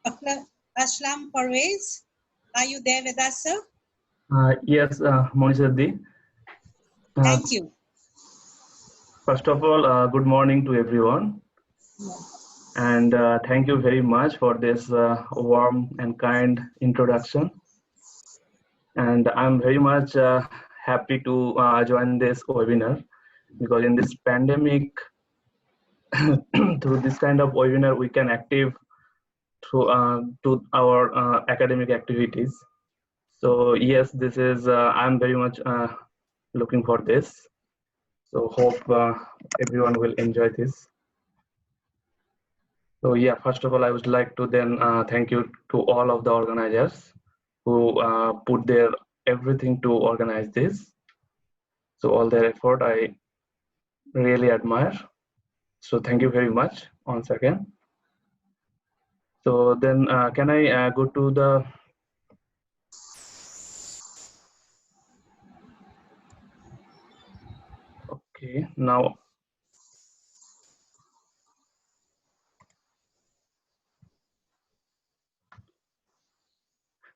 Aslam Parvej, are you there with us, sir? Yes, Monisha. Thank you. First of all, good morning to everyone. And thank you very much for this warm and kind introduction. And I'm very much happy to join this webinar, because in this pandemic, through this kind of webinar, we can active to our academic activities. So yes, this is I'm very much looking for this. So hope everyone will enjoy this. So yeah, first of all, I would like to then thank you to all of the organizers who put their everything to organize this. So all their effort, I really admire. So thank you very much once again. So then can I go to the okay now.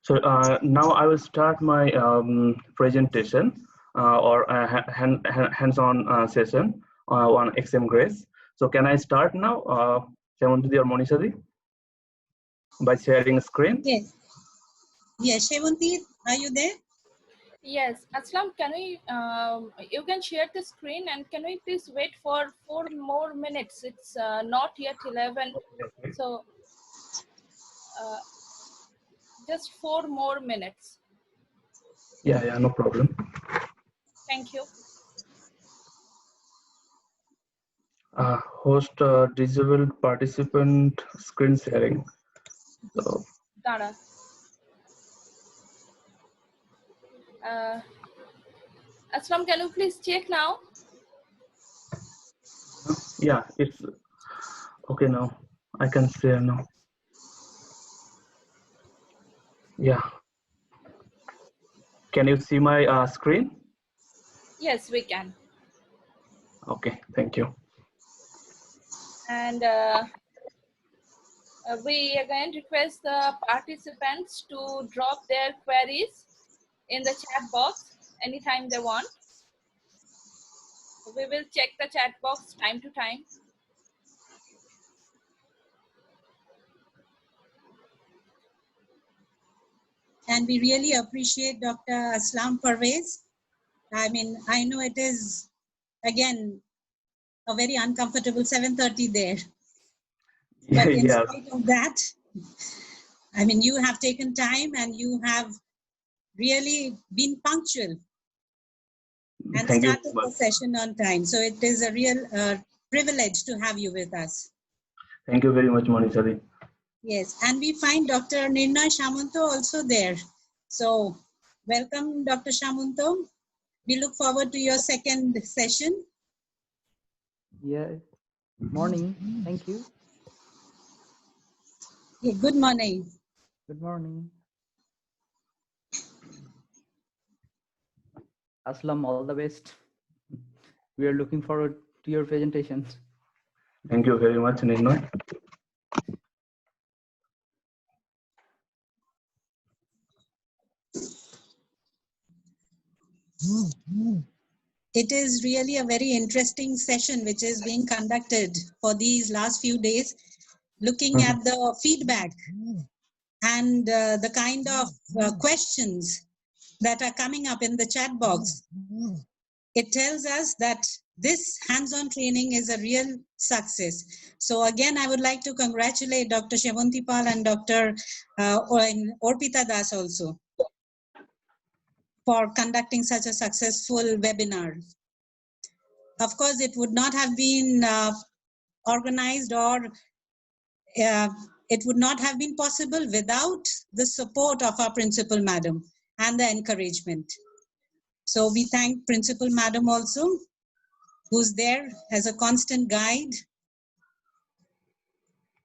So now I will start my presentation or hands-on session on Xmgrace. So can I start now, Sevanti or Monisha, by sharing screen? Yes. Yes, Sevanti, are you there? Yes, Aslam, can we, you can share the screen, and can we please wait for 4 more minutes? It's not yet 11, Okay. so just 4 more minutes. Yeah, no problem. Thank you. Host disabled participant screen sharing. So Dara. Aslam, can you please check now? yeah, it's okay now. I can share now. Yeah. Can you see my screen? Yes, we can. Okay, thank you. And we again request the participants to drop their queries in the chat box anytime they want. We will check the chat box time to time. And we really appreciate Dr. Aslam Parvej. I mean, I know it is, again, a very uncomfortable 7:30 there. But in Yeah. spite of that, I mean, you have taken time and you have really been punctual and Thank you started the session on time. So it is a real privilege to have you with us. Thank you very much, Monisha. Yes, and we find Dr. Nirna Shamunto also there. So welcome, Dr. Shamunto. We look forward to your second session. Yeah, morning. Thank you. Yeah, good morning. Good morning. Aslam, all the best. We are looking forward to your presentations. Thank you very much, Nirna. It is really a very interesting session which is being conducted for these last few days, looking at the feedback and the kind of questions that are coming up in the chat box. It tells us that this hands-on training is a real success. So again, I would like to congratulate Dr. Sevanti Pal and Dr. Orpita Das also for conducting such a successful webinar. Of course, it would not have been organized, or it would not have been possible without the support of our principal madam and the encouragement. So we thank Principal Madam also, who's there as a constant guide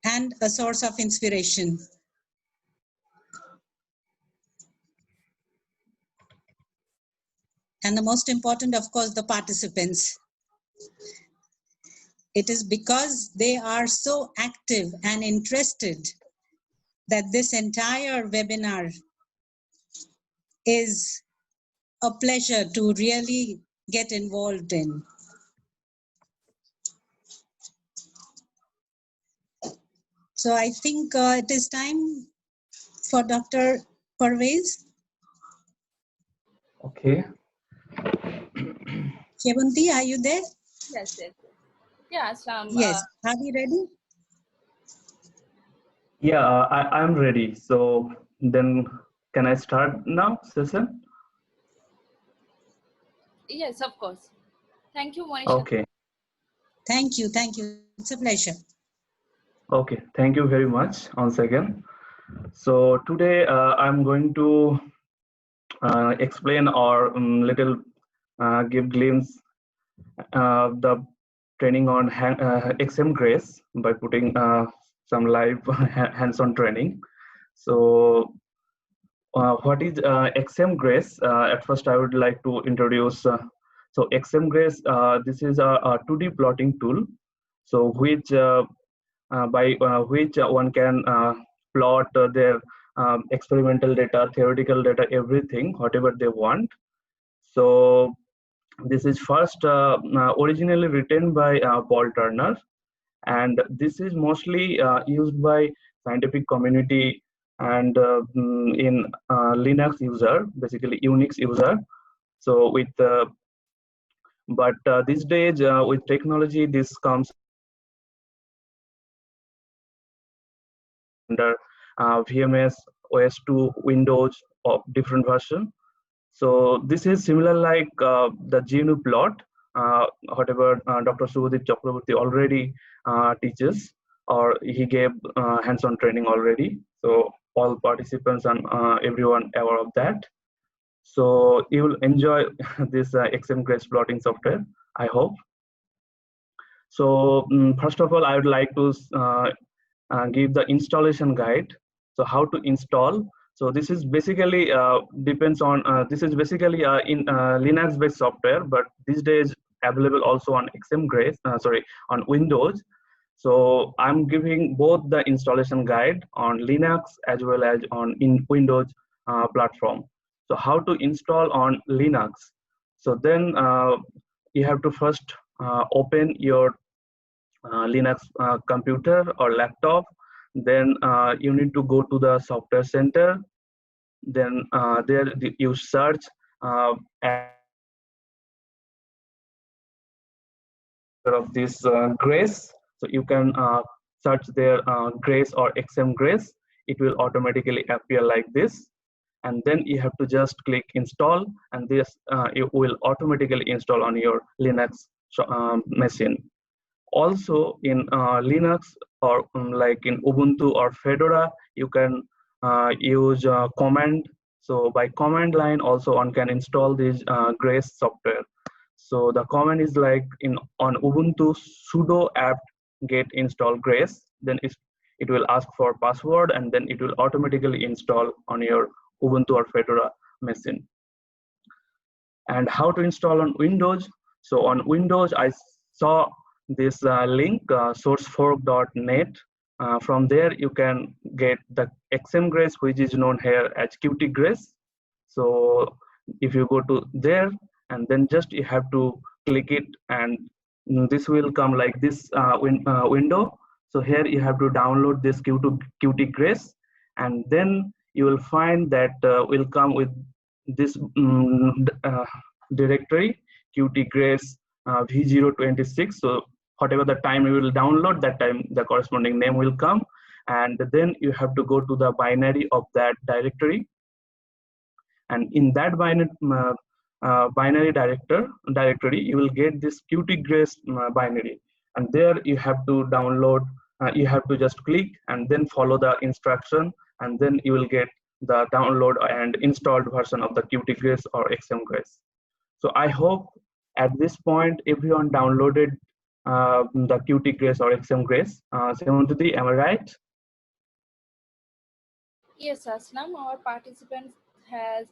and a source of inspiration. And the most important, of course, the participants. It is because they are so active and interested that this entire webinar is a pleasure to really get involved in. So I think it is time for Dr. Parvej. Okay. Shevunti, are you there? Yes, yes. Yeah, Aslam. Yes. Are we ready? Yeah, I'm ready. So then can I start now, session? Yes, of course. Thank you, Monisha. Okay. Thank you. Thank you. It's a pleasure. Okay. Thank you very much once again. So today I'm going to explain or little give glimpse the training on Xmgrace by putting some live hands-on training. So what is Xmgrace? At first, I would like to introduce. So Xmgrace, this is a 2D plotting tool. So which by which one can plot their experimental data, theoretical data, everything, whatever they want. So this is first originally written by Paul Turner, and this is mostly used by scientific community and in Linux user, basically Unix user. So with but these days with technology, this comes under VMS, OS2, Windows of different version. So this is similar like the GNU plot, whatever Dr. Subhadip Chakraborty already teaches, or he gave hands-on training already. So all participants and everyone aware of that. So you will enjoy this Xmgrace plotting software, I hope. So first of all, I would like to give the installation guide. So how to install. So this is basically depends on this is basically in Linux based software, but these days available also on Xmgrace, sorry, on Windows. So I'm giving both the installation guide on Linux as well as on in Windows platform. So how to install on Linux. So then you have to first open your Linux computer or laptop. Then you need to go to the software center. Then there you search of this Grace. So you can search there Grace or Xmgrace. It will automatically appear like this. And then you have to just click install, and this it will automatically install on your Linux machine. Also in Linux or like in Ubuntu or Fedora, you can use command. So by command line also one can install this Grace software. So the command is like in on Ubuntu sudo apt get install Grace. Then it will ask for password, and then it will automatically install on your Ubuntu or Fedora machine. And how to install on Windows? So on Windows, I saw this link sourcefork.net. From there, you can get the Xmgrace, which is known here as Qtgrace. So if you go to there, and then just you have to click it, and this will come like this window. So here you have to download this Qtgrace, and then you will find that will come with this directory Qtgrace v026. So whatever the time you will download, that time the corresponding name will come, and then you have to go to the binary of that directory, and in that binary directory you will get this Qtgrace binary, and there you have to download. You have to just click and then follow the instruction, and then you will get the download and installed version of the Qtgrace or Xmgrace. So I hope at this point everyone downloaded the Qtgrace or Xmgrace. Semantuti, am I right? Yes, Aslam, our participants has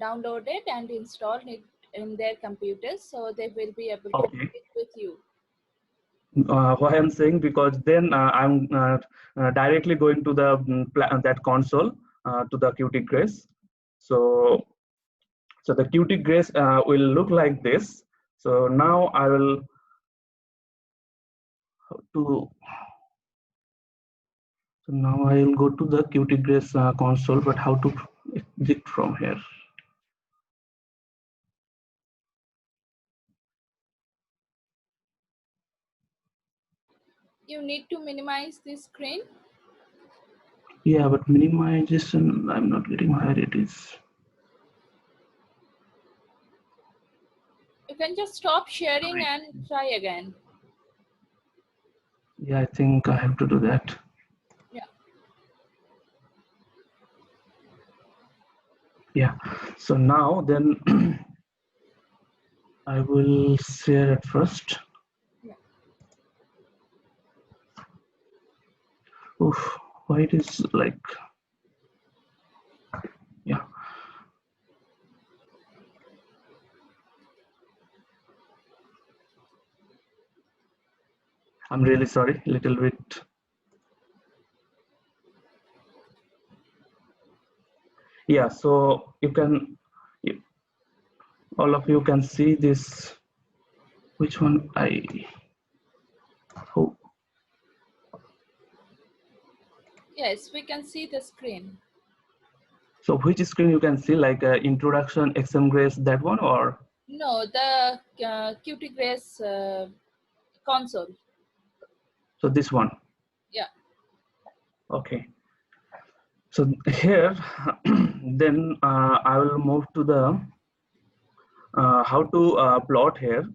downloaded and installed it in their computers, so they will be able to Okay. connect with you. why I'm saying, because then I'm directly going to the that console to the Xmgrace. So the Xmgrace will look like this. So now I will to. So now I will go to the Xmgrace console, but how to exit from here? You need to minimize the screen. Yeah, but minimization, I'm not getting where it is. You can just stop sharing and try again. Yeah, I think I have to do that. Yeah. Yeah, so now then I will share it first. Yeah. Oof, why it is like, yeah. I'm really sorry, little bit. Yeah, so you can, all of you can see this. Which one I hope. Yes, we can see the screen. So which screen you can see, like introduction, Xmgrace, that one, or? No, the Xmgrace console. So this one. Yeah. Okay. So here, then I will move to the how to plot here.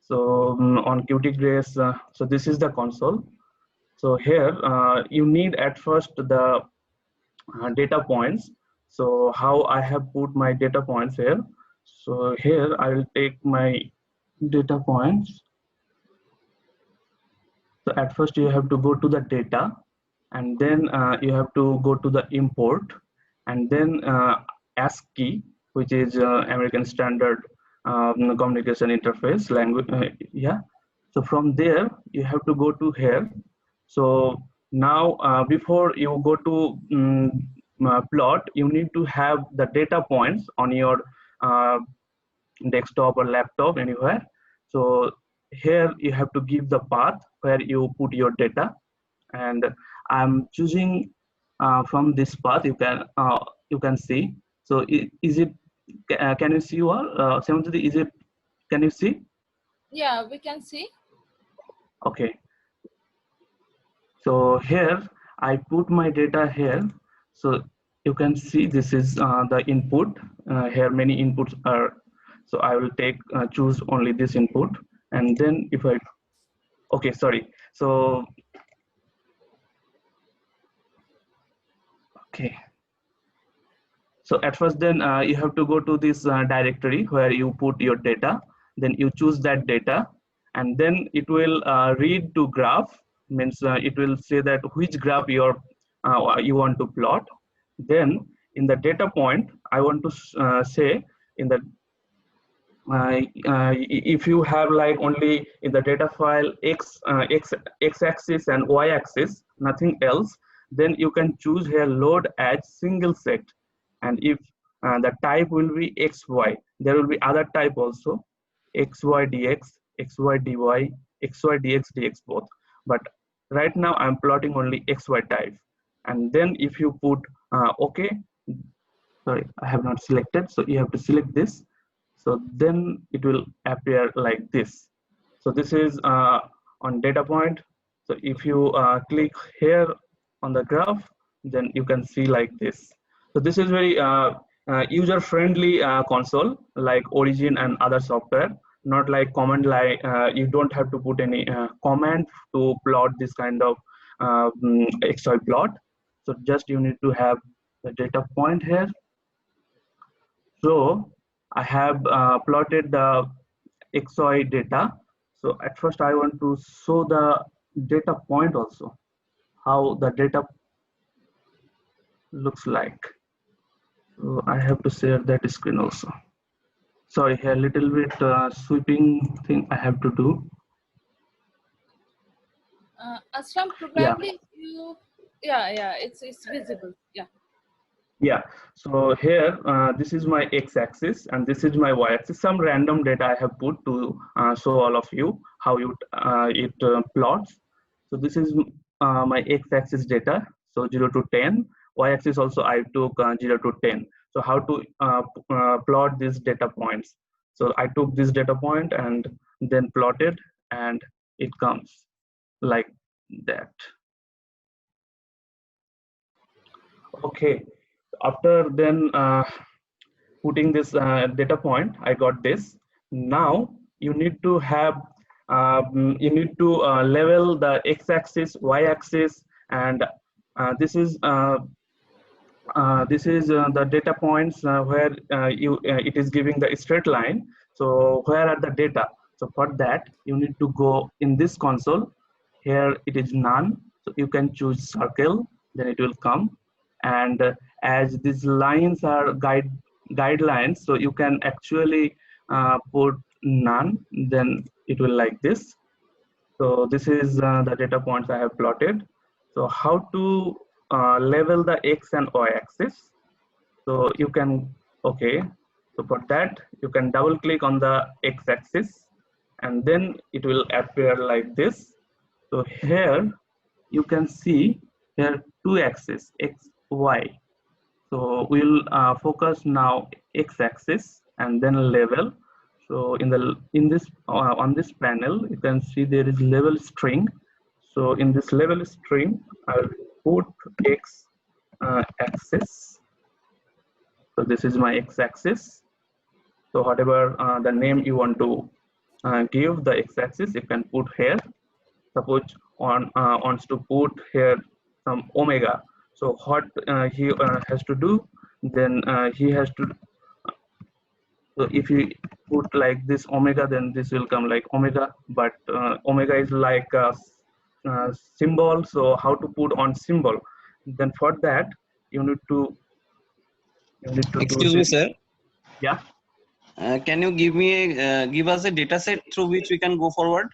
So on Xmgrace, so this is the console. So here you need at first the data points. So how I have put my data points here. So here I will take my data points. So at first you have to go to the data, and then you have to go to the import, and then ASCII, which is American Standard Communication Interface language. Yeah. So from there you have to go to here. So now before you go to plot, you need to have the data points on your desktop or laptop, anywhere. So here you have to give the path where you put your data, and I'm choosing from this path. You can see. So is it? Can you see all? Seventy, is it? Can you see? Yeah, we can see. Okay. So here I put my data here. So you can see this is the input. Here many inputs are. So I will take choose only this input, and then if I, okay, sorry. So okay. So at first then you have to go to this directory where you put your data. Then you choose that data, and then it will read to graph. Means it will say that which graph you want to plot. Then in the data point, I want to say in the if you have like only in the data file x axis and y axis, nothing else, then you can choose here load as single set. And if the type will be xy, there will be other type also, xy dx, xy dy, xy dx dx both. But right now I'm plotting only xy type. And then if you put okay, sorry, I have not selected, so you have to select this. So then it will appear like this. So this is on data point. So if you click here on the graph, then you can see like this. So this is very user-friendly console, like Origin and other software. Not like command line. You don't have to put any command to plot this kind of XY plot. So just you need to have the data point here. So I have plotted the XY data. So at first I want to show the data point also, how the data looks like. So I have to share that screen also. Sorry, here little bit sweeping thing I have to do. Aslam, probably you, yeah, it's visible. Yeah. Yeah, so here, this is my x-axis and this is my y-axis. Some random data I have put to show all of you how it plots. So this is my x-axis data, so 0 to 10. Y-axis also I took 0 to 10. So how to plot these data points. So I took this data point and then plotted, and it comes like that. Okay, after then putting this data point, I got this. Now you need to have level the x-axis, y-axis, and this is the data points where it is giving the straight line. So where are the data? So for that you need to go in this console. Here it is none, so you can choose circle, then it will come. And as these lines are guidelines, so you can actually put none, then it will like this. So this is the data points I have plotted. So how to level the x and y axis? So you can, okay, so for that you can double click on the x axis and then it will appear like this. So here you can see here two axes, x, y. So we'll focus now x axis and then level. So in this on this panel you can see there is level string. So in this level string I'll put x axis. So this is my x axis. So whatever the name you want to give the x axis, you can put here. Suppose wants to put here some omega. So what he has to do, then he has to, so if you put like this omega, then this will come like omega, but omega is like a symbol. So how to put on symbol? Then for that you need to do Excuse me, this. sir. Yeah. Can you give us a data set through which we can go forward?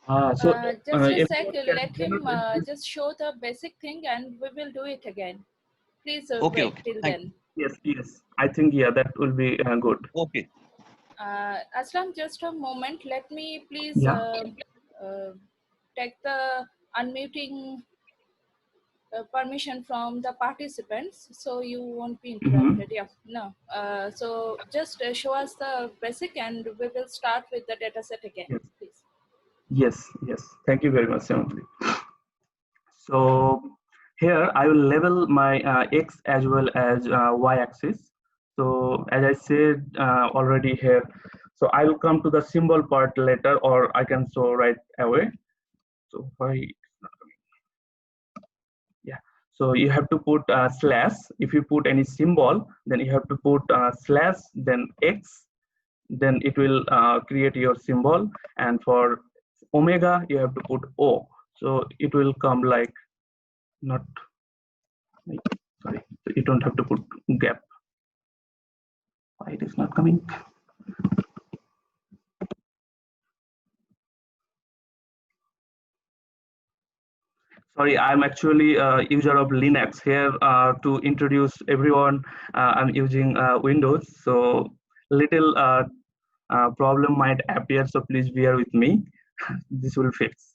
Just a sec, everyone let can him generate this. just show the basic thing and we will do it again. Please Okay, wait okay. till Thank then. Yes. I think, yeah, that will be good. Okay. Aslam, just a moment. Let me please Yeah. take the unmuting permission from the participants so you won't be interrupted. Yeah, no. So just show us the basic and we will start with the data set again, Yes. please. Yes. Thank you very much, Simon. So here I will level my x as well as y axis. So as I said already here, so I will come to the symbol part later, or I can show right away. So why it's not coming? Yeah. So you have to put slash. If you put any symbol, then you have to put slash, then x, then it will create your symbol. And for omega, you have to put O. So it will come like, not, sorry, so you don't have to put gap. Why it is not coming? Sorry, I'm actually a user of Linux here. To introduce everyone, I'm using Windows, so little problem might appear, so please bear with me. This will fix.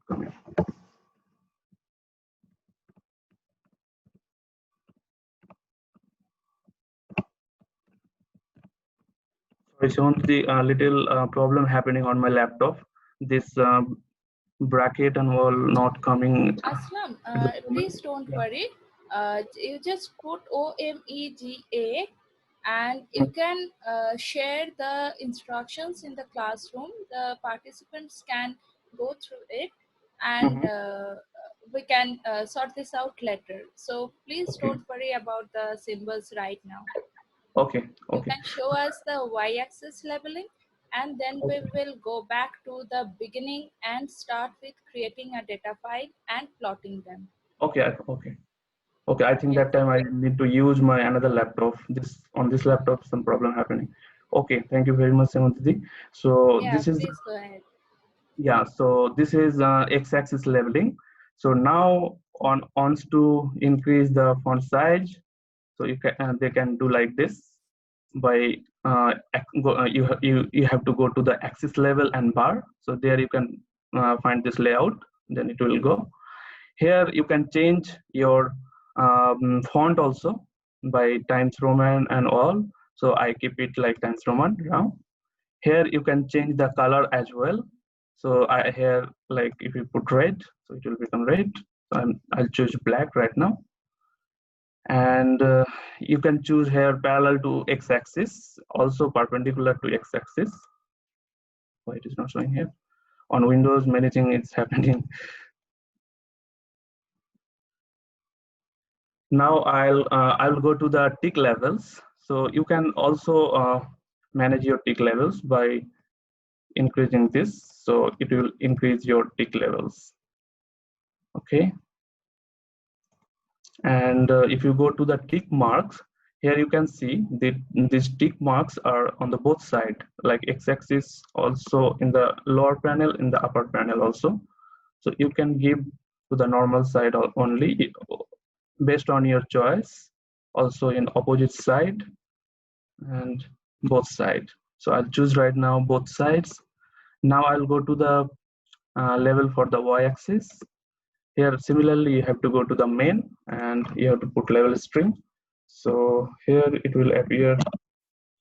Coming. Sorry, Sean, the little problem happening on my laptop. This bracket and all not coming. Aslam, please don't worry. You just put OMEGA and you can share the instructions in the classroom. The participants can go through it and we can sort this out later. So please don't worry about the symbols right now. Okay. You can show us the y-axis leveling and then we will go back to the beginning and start with creating a data file and plotting them. Okay, okay. Okay, I think Yes. that time I need to use my another laptop. On this laptop some problem happening. Okay, thank you very much, Samantha. So Yeah, this is please go ahead. so this is x-axis leveling. So now on to increase the font size. So you can they can do like this by you have to go to the axis level and bar. So there you can find this layout. Then it will go. Here you can change your font also by Times Roman and all. So I keep it like Times Roman now. Here you can change the color as well. So I here like if you put red, so it will become red. So I'll choose black right now. And you can choose here parallel to x-axis, also perpendicular to x-axis. Why it is not showing here? On Windows, many things is happening. Now I'll go to the tick levels. So you can also manage your tick levels by increasing this. So it will increase your tick levels. Okay. And if you go to the tick marks, here you can see that these tick marks are on the both side, like x-axis also in the lower panel, in the upper panel also. So you can give to the normal side only based on your choice, also in opposite side and both sides. So I'll choose right now both sides. Now I'll go to the level for the y-axis. Here similarly you have to go to the main and you have to put level string. So here it will appear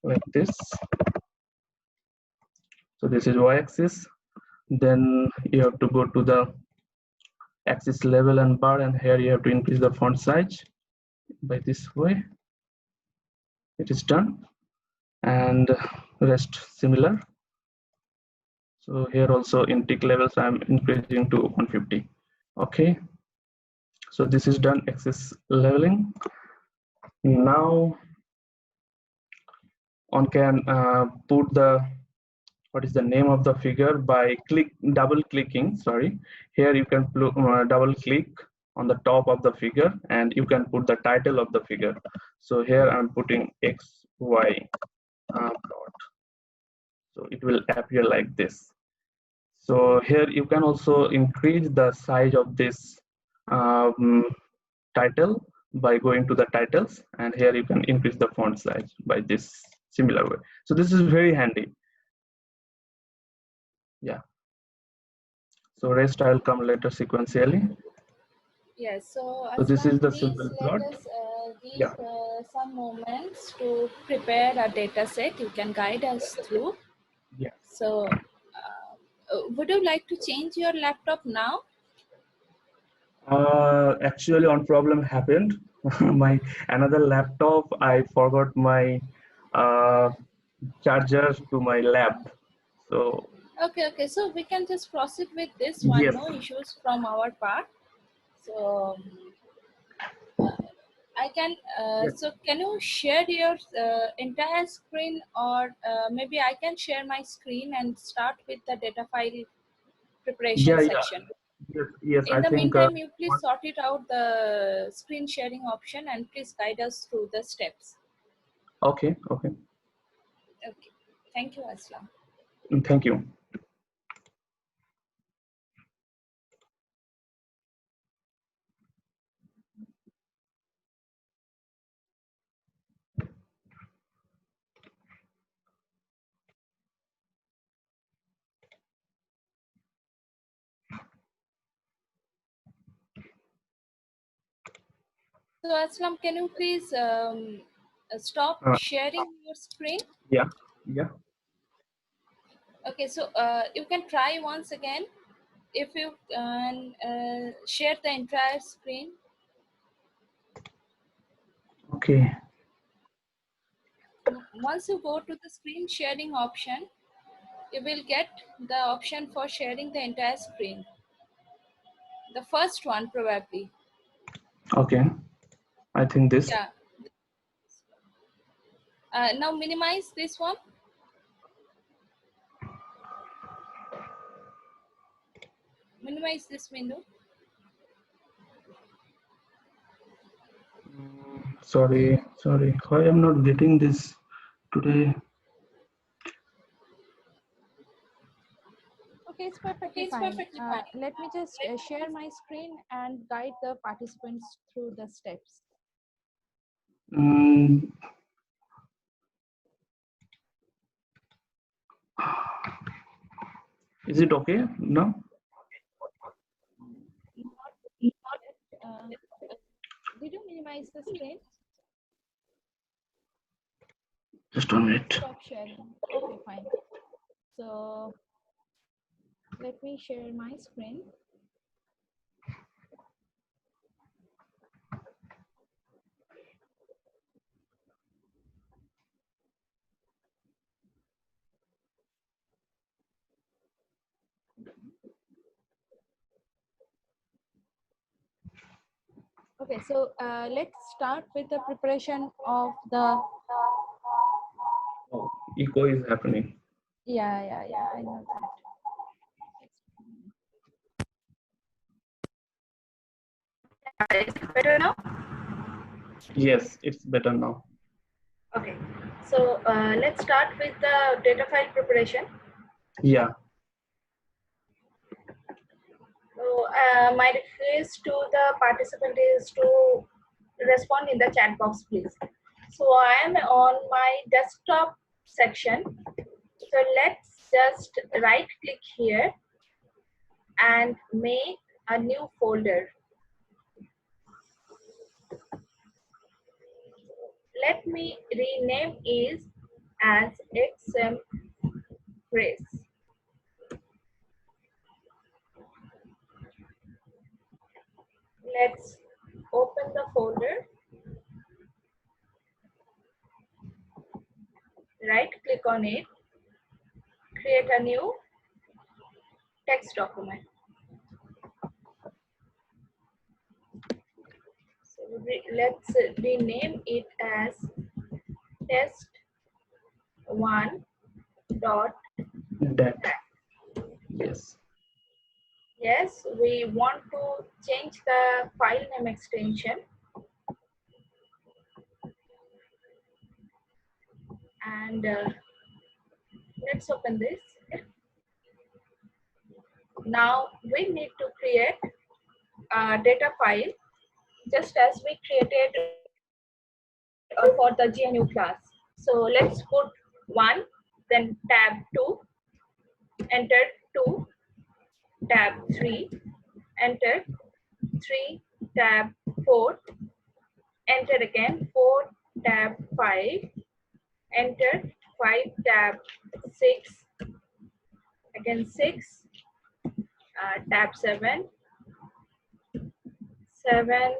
like this. So this is y-axis. Then you have to go to the axis level and bar, and here you have to increase the font size by this way. It is done, and rest similar. So here also in tick levels I'm increasing to 150. Okay, so this is done, axis leveling. Now one can put the what is the name of the figure by double clicking. Sorry, here you can double click on the top of the figure and you can put the title of the figure. So here I'm putting XY plot. So it will appear like this. So here you can also increase the size of this title by going to the titles, and here you can increase the font size by this similar way. So this is very handy. Yeah. So rest I'll come later sequentially. Yes, so So this is Aslam, the please simple plot. let us give some moments to prepare a data set. You can guide us through. Yeah. So would you like to change your laptop now? Actually, one problem happened. My another laptop, I forgot my charger to my lab. So Okay, so we can just proceed with this one. yes. No issues from our part. So I can. Yes. So can you share your entire screen, or maybe I can share my screen and start with the data file preparation Yeah. section. Yes. In I the think. meantime, you please sort it out the screen sharing option and please guide us through the steps. Okay. Okay. Thank you, Aslam. Thank you. So Aslam, can you please stop sharing your screen? Yeah. Okay, so you can try once again. If you can share the entire screen. Okay. Once you go to the screen sharing option, you will get the option for sharing the entire screen. The first one probably. Okay. I think this. Yeah. Now minimize this one. minimize this window. Sorry. Why I'm not getting this today? Okay, it's perfectly fine. Let me just share my screen and guide the participants through the steps. Is it okay now? Did you minimize the screen? Just 1 minute. Stop sharing. Okay, fine. So let me share my screen. Okay, so let's start with the preparation of the. Oh, echo is happening. Yeah, I know that. Is it better now? Yes, it's better now. Okay, so let's start with the data file preparation. Yeah. So my request to the participant is to respond in the chat box, please. So I am on my desktop section. So let's just right click here and make a new folder. Let me rename it as Xmgrace. Let's open the folder. Right click on it. Create a new text document. So let's rename it as test1.dat. That. Yes. Yes, we want to change the file name extension. And let's open this. Now we need to create a data file just as we created for the GNU class. So let's put 1, then tab 2, enter 2, tab 3, enter 3, tab 4, enter again 4, tab 5, enter 5, tab 6, again 6, tab 7, 7,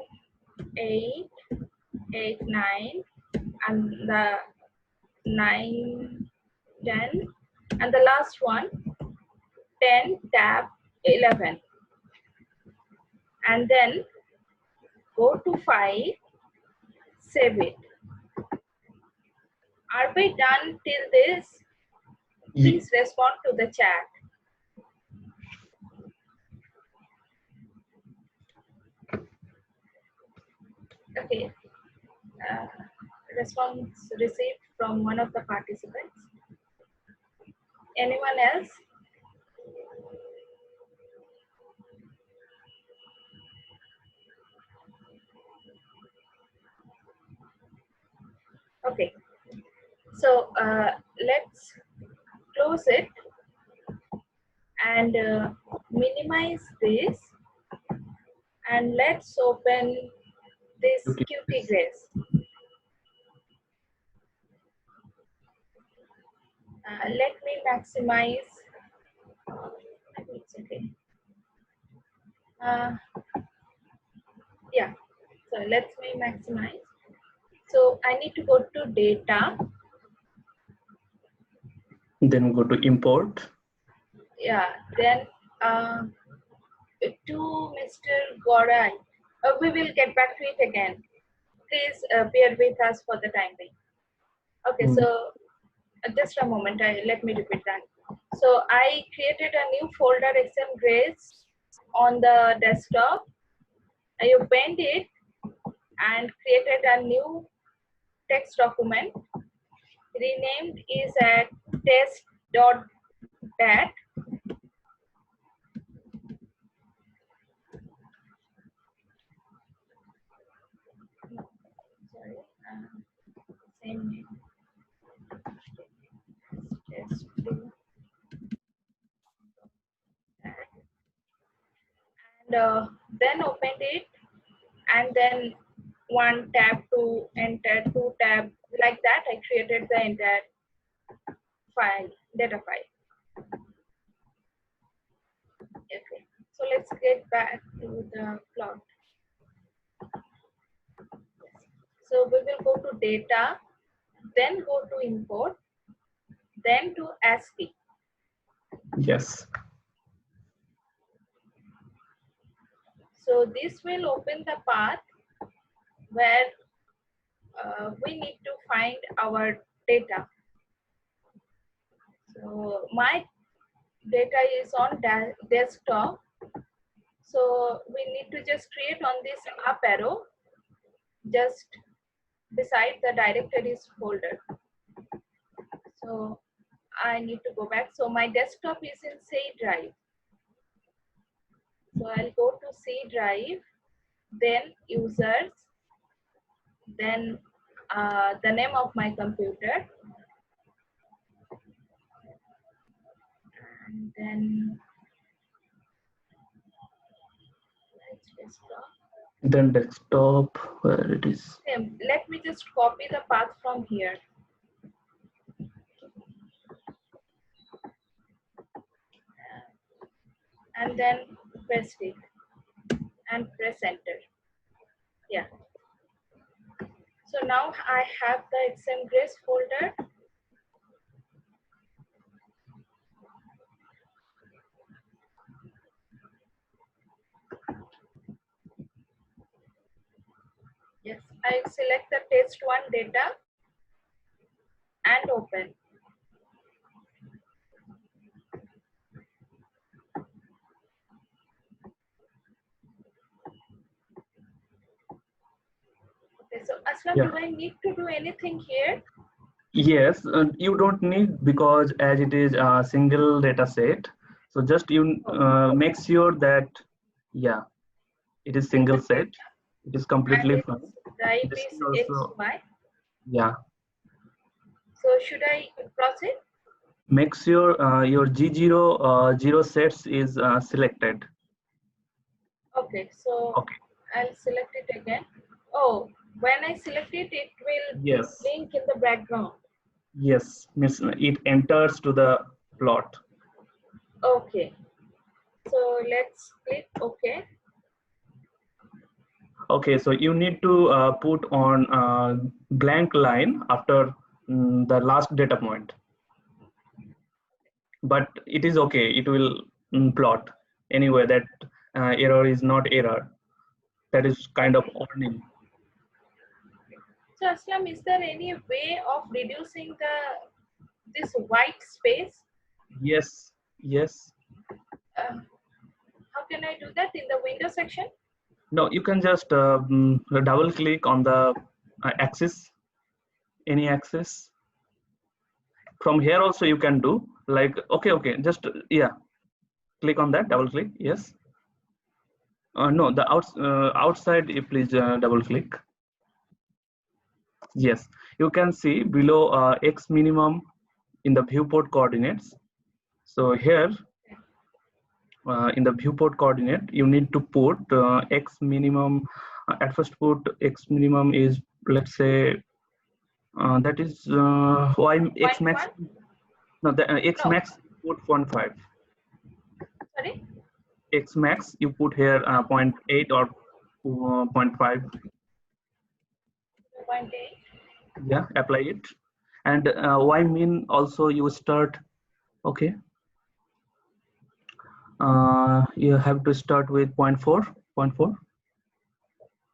8, 8, 9, and the 9, 10, and the last one 10, tab 11, and then go to file, save it. Are we done till this? Please respond to the chat. Okay. Response received from one of the participants. Anyone else? Okay. So let's close it and minimize this, and let's open this Qtgrace. Let me maximize. It's okay. Yeah. So let me maximize. So I need to go to data. Then go to import. Yeah. Then to Mr. Gorai. We will get back to it again. Please bear with us for the time being. Okay, so just a moment, let me repeat that. So I created a new folder, Xmgrace, on the desktop. I opened it and created a new text document. Renamed is at test.dat. Sorry, same name. Test. And then opened it, and then one tab to enter, two tab, like that. I created the entire file, data file. Okay, so let's get back to the plot. So we will go to data, then go to import, then to ASCII. Yes. So this will open the path where we need to find our data. So my data is on desktop. So we need to just create on this up arrow just beside the directories folder. So I need to go back. So my desktop is in C drive. So I'll go to C drive, then users, then the name of my computer, and then desktop. Then desktop, where it is. Let me just copy the path from here. And then paste it and press enter. Yeah. So now I have the Xmgrace folder. Yes, I select the test1 data and open. Okay, so Aslam, Yeah. do I need to do anything here? Yes, you don't need, because as it is a single data set, so just you make sure that, yeah, it is single set. It is completely fine. Type This is is also, XY. yeah. So should I proceed? Make sure your G0 zero sets is selected. Okay, so Okay. I'll select it again. Oh, when I select it, it will Yes. blink in the background. Yes, means it enters to the plot. Okay, so let's click OK. Okay, so you need to put on blank line after the last data point. But it is okay, it will plot anyway. That error is not error. That is kind of warning. So Aslam, is there any way of reducing this white space? Yes, yes. How can I do that in the window section? No, you can just double click on the axis, any axis. From here also you can do, like, okay, just, yeah, click on that, double click, yes. No, the outside, please double click. Yes, you can see below X minimum in the viewport coordinates. So here, in the viewport coordinate, you need to put X minimum. At first, put X minimum is, let's say, that is Y X max. No, the X max put 0.5. Sorry? X max you put here 0.8 or 0.5. 0.8. Yeah, apply it. And Y min also you start. Okay. You have to start with 0.4. 0.4.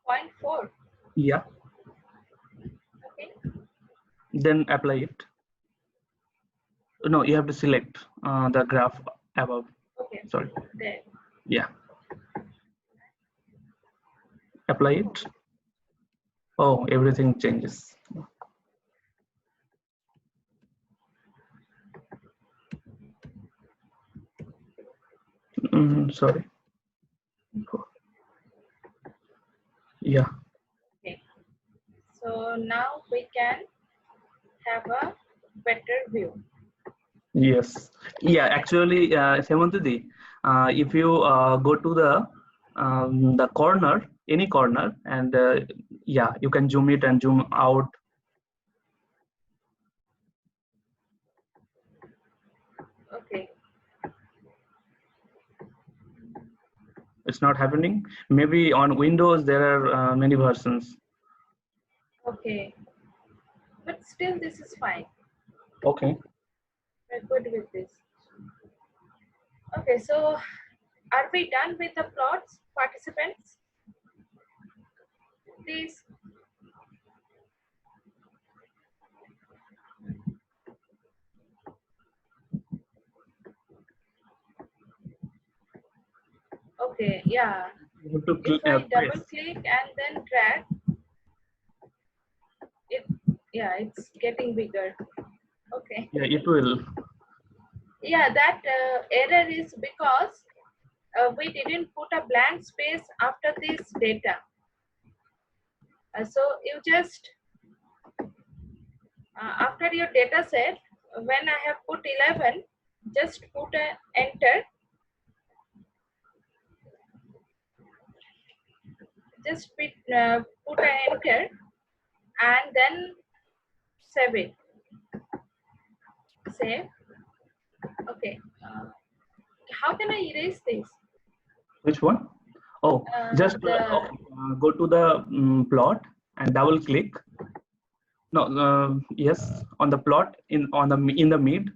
0.4. Yeah. Okay. Then apply it. No, you have to select the graph above. Okay. Sorry. There. Yeah. apply it. Oh, everything changes. Sorry. Yeah. Okay. So now we can have a better view. Yes. Yeah. Actually, Hemantudi, if you go to the corner, any corner, and yeah, you can zoom it and zoom out. Okay. It's not happening. Maybe on Windows there are many versions. Okay. But still, this is fine. Okay. We're good with this. Okay, so are we done with the plots, participants? Please. Okay, yeah. You have to If I double press. click and then drag, it's getting bigger. Okay. Yeah, it will. Yeah, that error is because we didn't put a blank space after this data. So you just, after your data set, when I have put 11, just put an enter. Just put an enter and then save it. Save. Okay. How can I erase this? Which one? Oh, just okay, go to the plot and double click. No, yes, on the plot in the mid.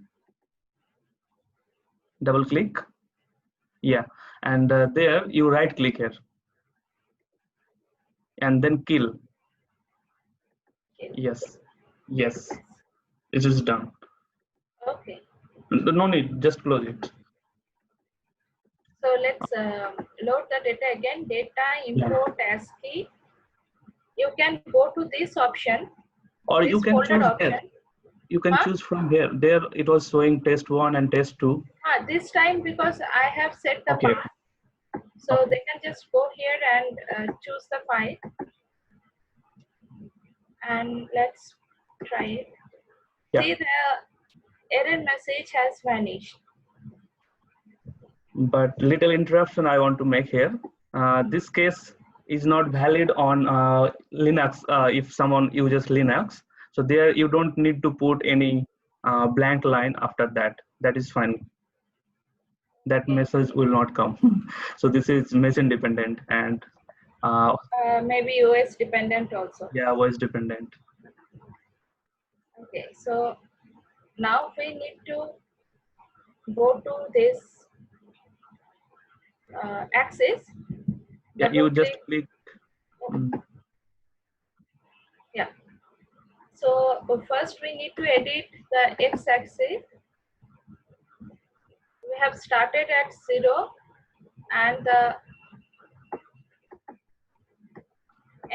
Double click. Yeah, and there you right click here, and then kill. Yes, yes, it is done. Okay. No need, just close it. So let's load the data again. Data import as key. You can go to this option, Or this you can folder choose option. here. You can choose from here. There it was showing test 1 and test 2. This time because I have set the path. So they can just go here and choose the file. And let's try it. Yeah. See, the error message has vanished. But little interruption I want to make here. This case is not valid on Linux if someone uses Linux. So there you don't need to put any blank line after that. That is fine. That message will not come. So this is machine dependent and maybe OS dependent also. yeah, voice dependent. Okay, so now we need to go to this axis. Yeah, you just click. Yeah. So first we need to edit the x-axis. We have started at 0 and the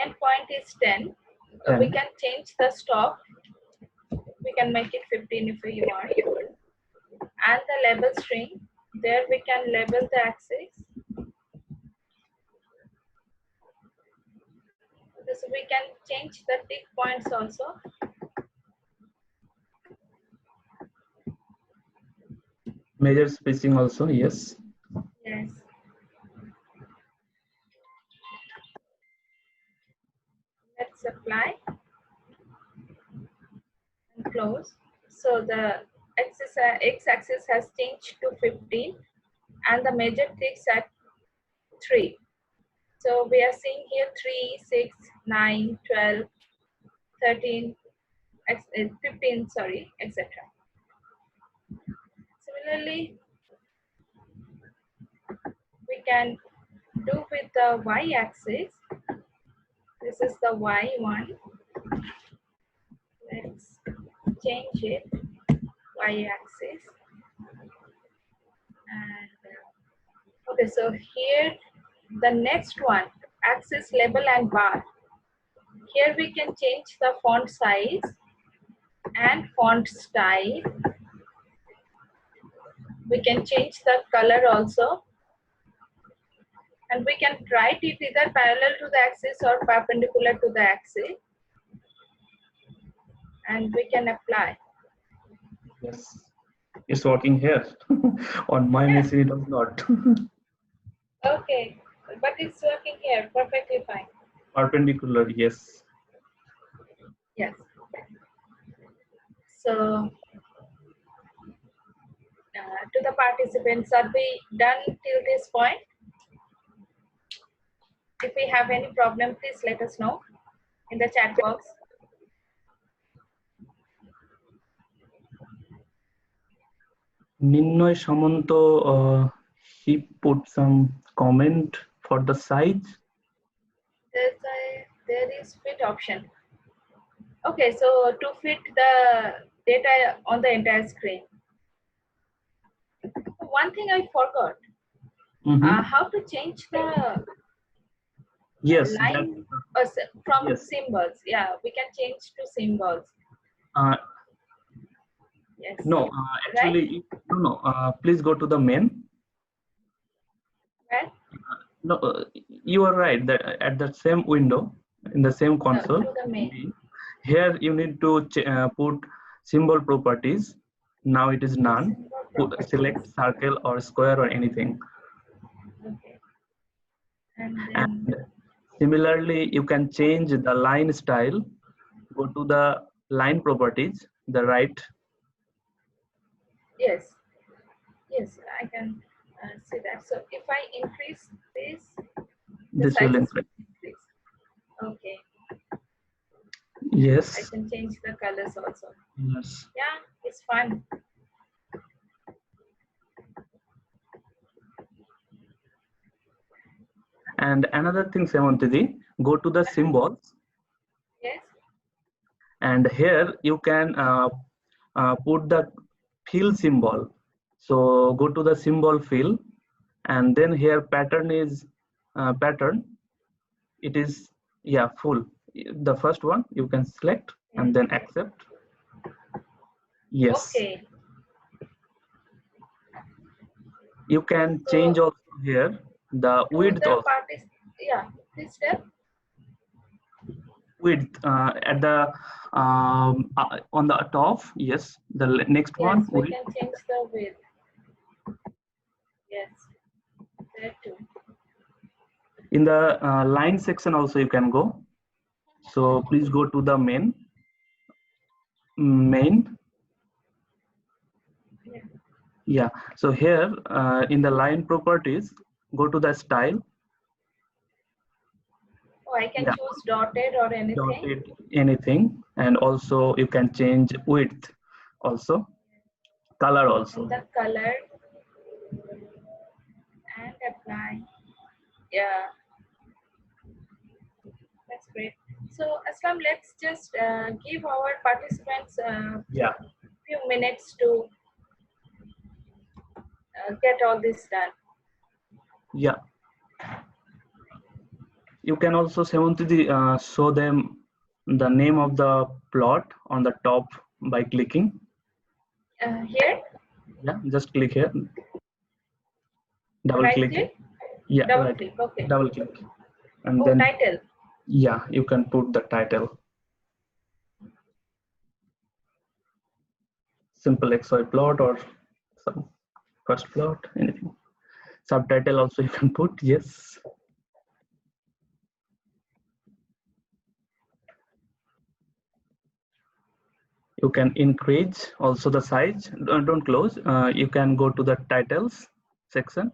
endpoint is 10. We can change the stop. We can make it 15 if we want. And the label string, there we can label the axis. So we can change the tick points also. Major spacing also, yes. Yes. Let's apply and close. So the x-axis has changed to 15 and the major ticks at 3. So we are seeing here 3, 6, 9, 12, 13, 15, sorry, etc. Similarly, we can do with the y-axis. This is the y1. Let's change it, y-axis. And okay, so here the next one, axis label and bar. Here we can change the font size and font style. We can change the color also. And we can write it either parallel to the axis or perpendicular to the axis. And we can apply. Yes, it's working here. On my machine, it does not. Okay, but it's working here perfectly fine. Perpendicular, yes. Yes. So, to the participants, are we done till this point? If we have any problem, please let us know in the chat box. Ninnoy Samanto, he put some comment for the size. There is fit option. Okay, so to fit the data on the entire screen. One thing I forgot, how to change the Yes, line from yes. symbols. Yeah, we can change to symbols. Yes. No, actually, right? No. Please go to the main. Right? No, you are right. That at the same window, in the same console, to the main. Here you need to put symbol properties. Now it is none. Select circle or square or anything. Okay. And similarly, you can change the line style. Go to the line properties, the right. Yes. Yes, I can see that. So if I increase this will increase. Okay. Yes. I can change the colors also. Yes. Yeah, it's fun. And another thing, Samantidi, go to the symbols. Yes. And here you can put the fill symbol. So go to the symbol fill, and then here pattern is pattern. It is full. The first one you can select and then accept. Yes. Okay. You can change also here the width also. This step. Width at the on the top. Yes. The next one. We can change the width. Yes. There too. In the line section also you can go. So please go to the main. Yeah. So here in the line properties, go to the style. Oh, I can choose dotted or anything. Dotted anything, and also you can change width, also color also. And the color and apply. Yeah. That's great. So Aslam, let's just give our participants few minutes to get all this done. Yeah. You can also show them the name of the plot on the top by clicking. Here? Yeah, just click here. Double click. Yeah, double click. Okay. Double click. And then title. Yeah, you can put the title. Simple XY plot or some first plot, anything. Subtitle also you can put, yes. You can increase also the size. Don't close. You can go to the titles section.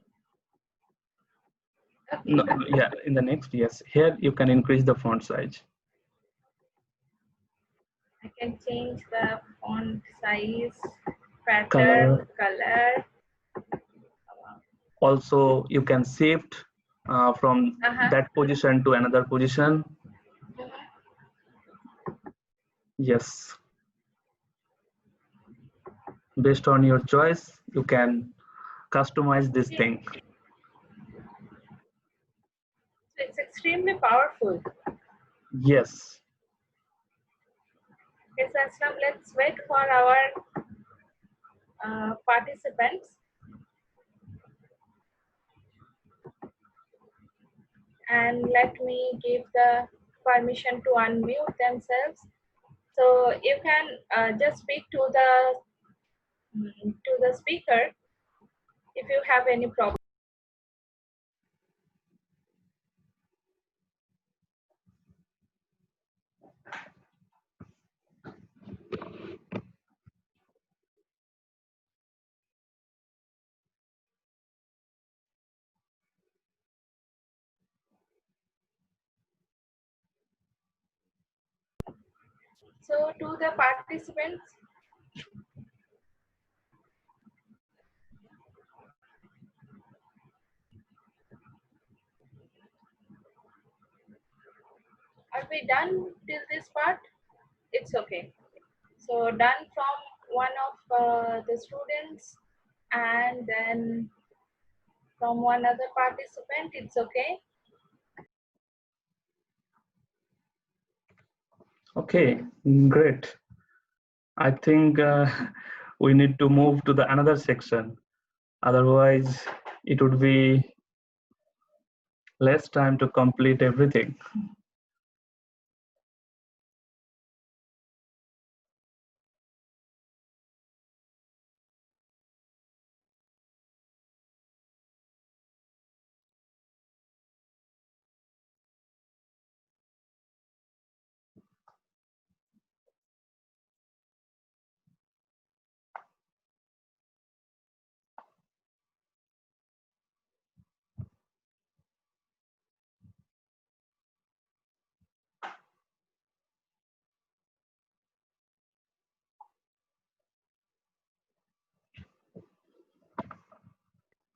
No, yeah, in the next, yes. Here you can increase the font size. I can change the font size, pattern, color. Also, you can shift from that position to another position. Yes. Based on your choice, you can customize this thing. So it's extremely powerful. Yes. Yes, Aslam, let's wait for our participants. And let me give the permission to unmute themselves. So you can just speak to the speaker if you have any problem. So to the participants, are we done till this part? It's okay. So done from one of the students and then from one other participant, it's okay. Okay, great. I think we need to move to the another section. Otherwise, it would be less time to complete everything.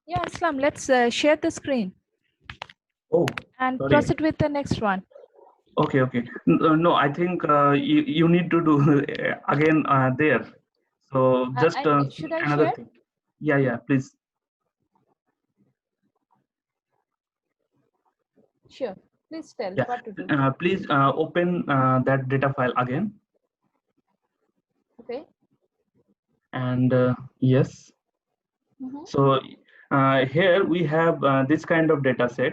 Yeah, Aslam, let's share the screen Oh, and sorry. proceed with the next one. Okay, okay. No, I think you need to do again there. So just Should I another share? thing. Yeah, please. Sure. Please tell Yeah, what to do. please open that data file again. Okay. And yes. Mm-hmm. So here we have this kind of data set.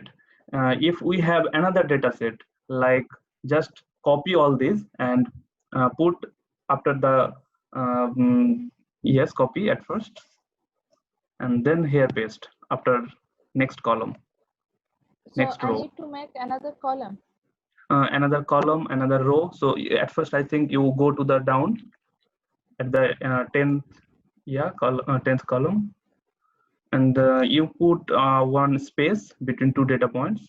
If we have another data set, like just copy all these and put after the yes, copy at first, and then here paste after next column, So next I row. need to make another column. Another column, another row. So at first, I think you go to the down at the 10th, 10th column, and you put one space between two data points.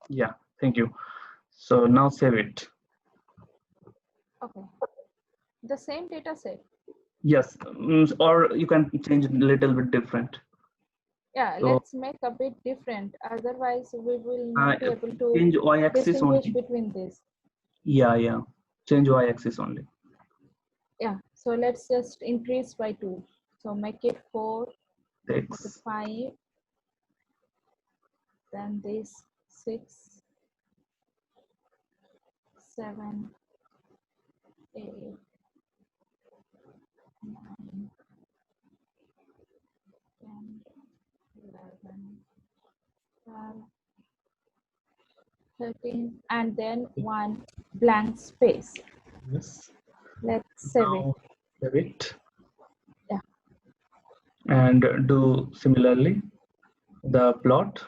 Yeah, thank you. So now save it. Okay. The same data set. Yes, or you can change a little bit different. Yeah, So, let's make a bit different. Otherwise, we will not be able to change y-axis distinguish only. between these. Yeah. Change y-axis only. Yeah. So let's just increase by 2. So make it 4, 6. 5, then this 6, 7, 8, 9, 10, 11, 12, 13, and then one blank space. Yes. Let's save it. Now save it. Yeah. And do similarly the plot.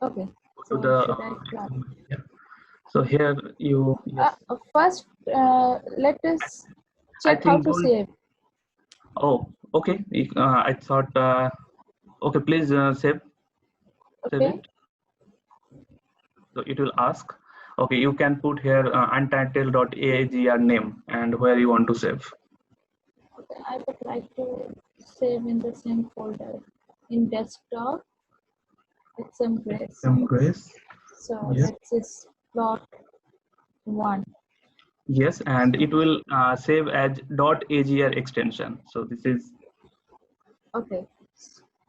Okay. To So the should I plot? yeah. So here you yes. First, let us I check how think to save. Oh, okay. I thought. Okay, please save Okay. it. So it will ask. Okay, you can put here untitled.aagr name and where you want to save. Okay, I would like to save in the same folder in desktop. Xmgrace. Xmgrace. So Yes. let's just plot 1. Yes, and it will save as .agr extension. So this is Okay.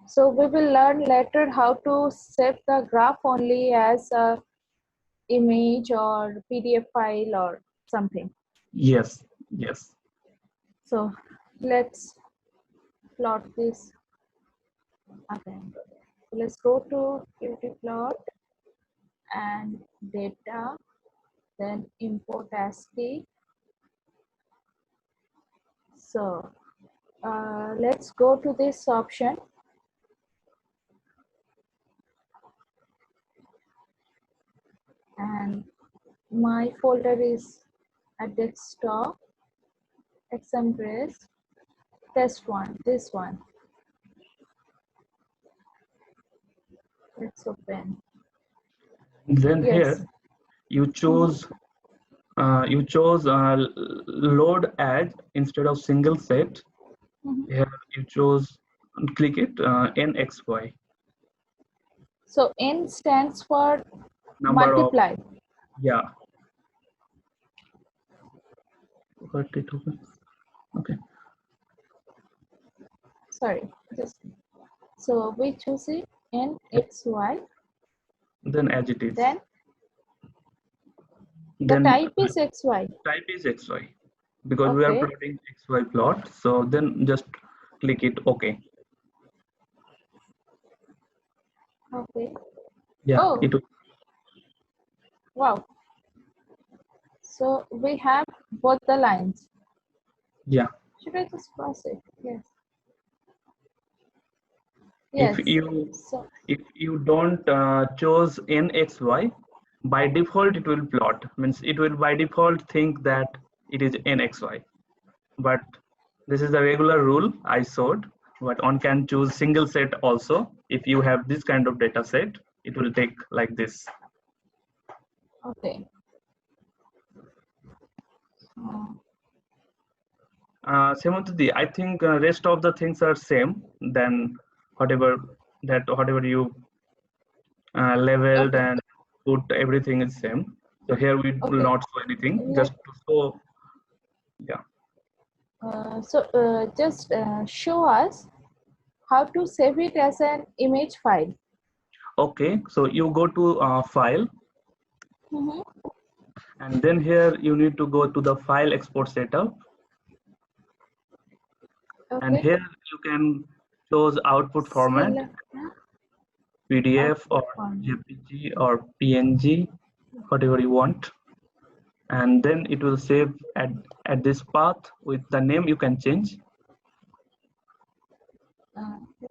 So we will learn later how to save the graph only as a image or PDF file or something. Yes, yes. So let's plot this again. So let's go to Qt plot and data, then import ASCII. So let's go to this option. And my folder is a desktop, Xmgrace, test one, this one. Let's open. Then Yes. here you choose load add instead of single set. Mhm. Here you choose, click it, NXY, So N stands for number of, multiply. yeah. Got it open. Okay. Sorry, just so we choose it NXY. Then as it is. Then the Then type is XY. type is XY because we are Okay. plotting XY plot. So then just click it OK. Okay. Yeah. Oh, It will, wow. So we have both the lines. yeah. Should I just cross it? Yes. Yes. If you don't choose NXY, by default it will plot. Means it will by default think that it is NXY. But this is the regular rule I showed. But one can choose single set also. If you have this kind of data set, it will take like this. Okay. Semanti, I think rest of the things are same than whatever you leveled Okay. and put, everything is same. So here we will Okay. not show anything, just to show. Yeah. Just show us how to save it as an image file. Okay, so you go to file, Mm-hmm. and then here you need to go to the file export setup. Okay. And here you can choose output format, PDF or JPG or PNG, whatever you want. And then it will save at this path with the name you can change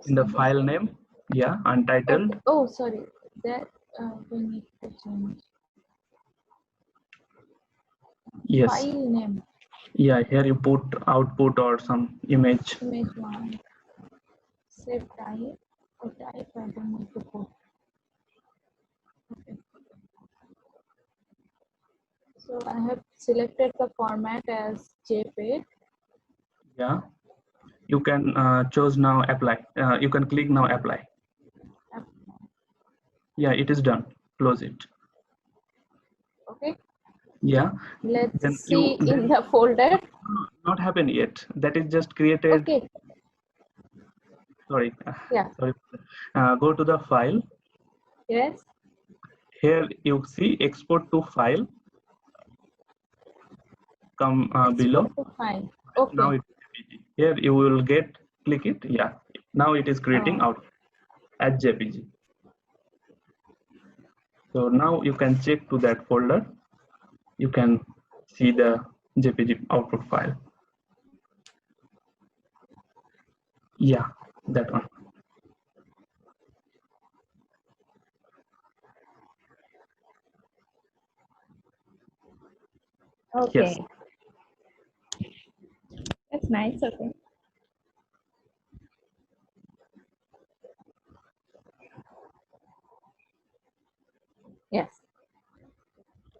in the file name. Yeah, untitled. Okay. Oh, sorry. That we need to change. Yes. File name. Yeah, here you put output or some image. Image one. Save type. Or type I don't need to put. Okay. So I have selected the format as JPEG. Yeah, you can choose now apply. You can click now apply. Yeah, it is done. Close it. Okay. Yeah. Let's Then see in the folder. Not happened yet. That is just created. Okay. Sorry. Yeah. Sorry. Go to the file. Yes. Here you see export to file. Come below. To file. Okay. Now it's JPG. Here you will get, click it. Yeah. Now it is creating out as JPG. So now you can check to that folder. You can see the JPG output file. Yeah, that one. Okay. Yes. That's nice. Okay. Yes.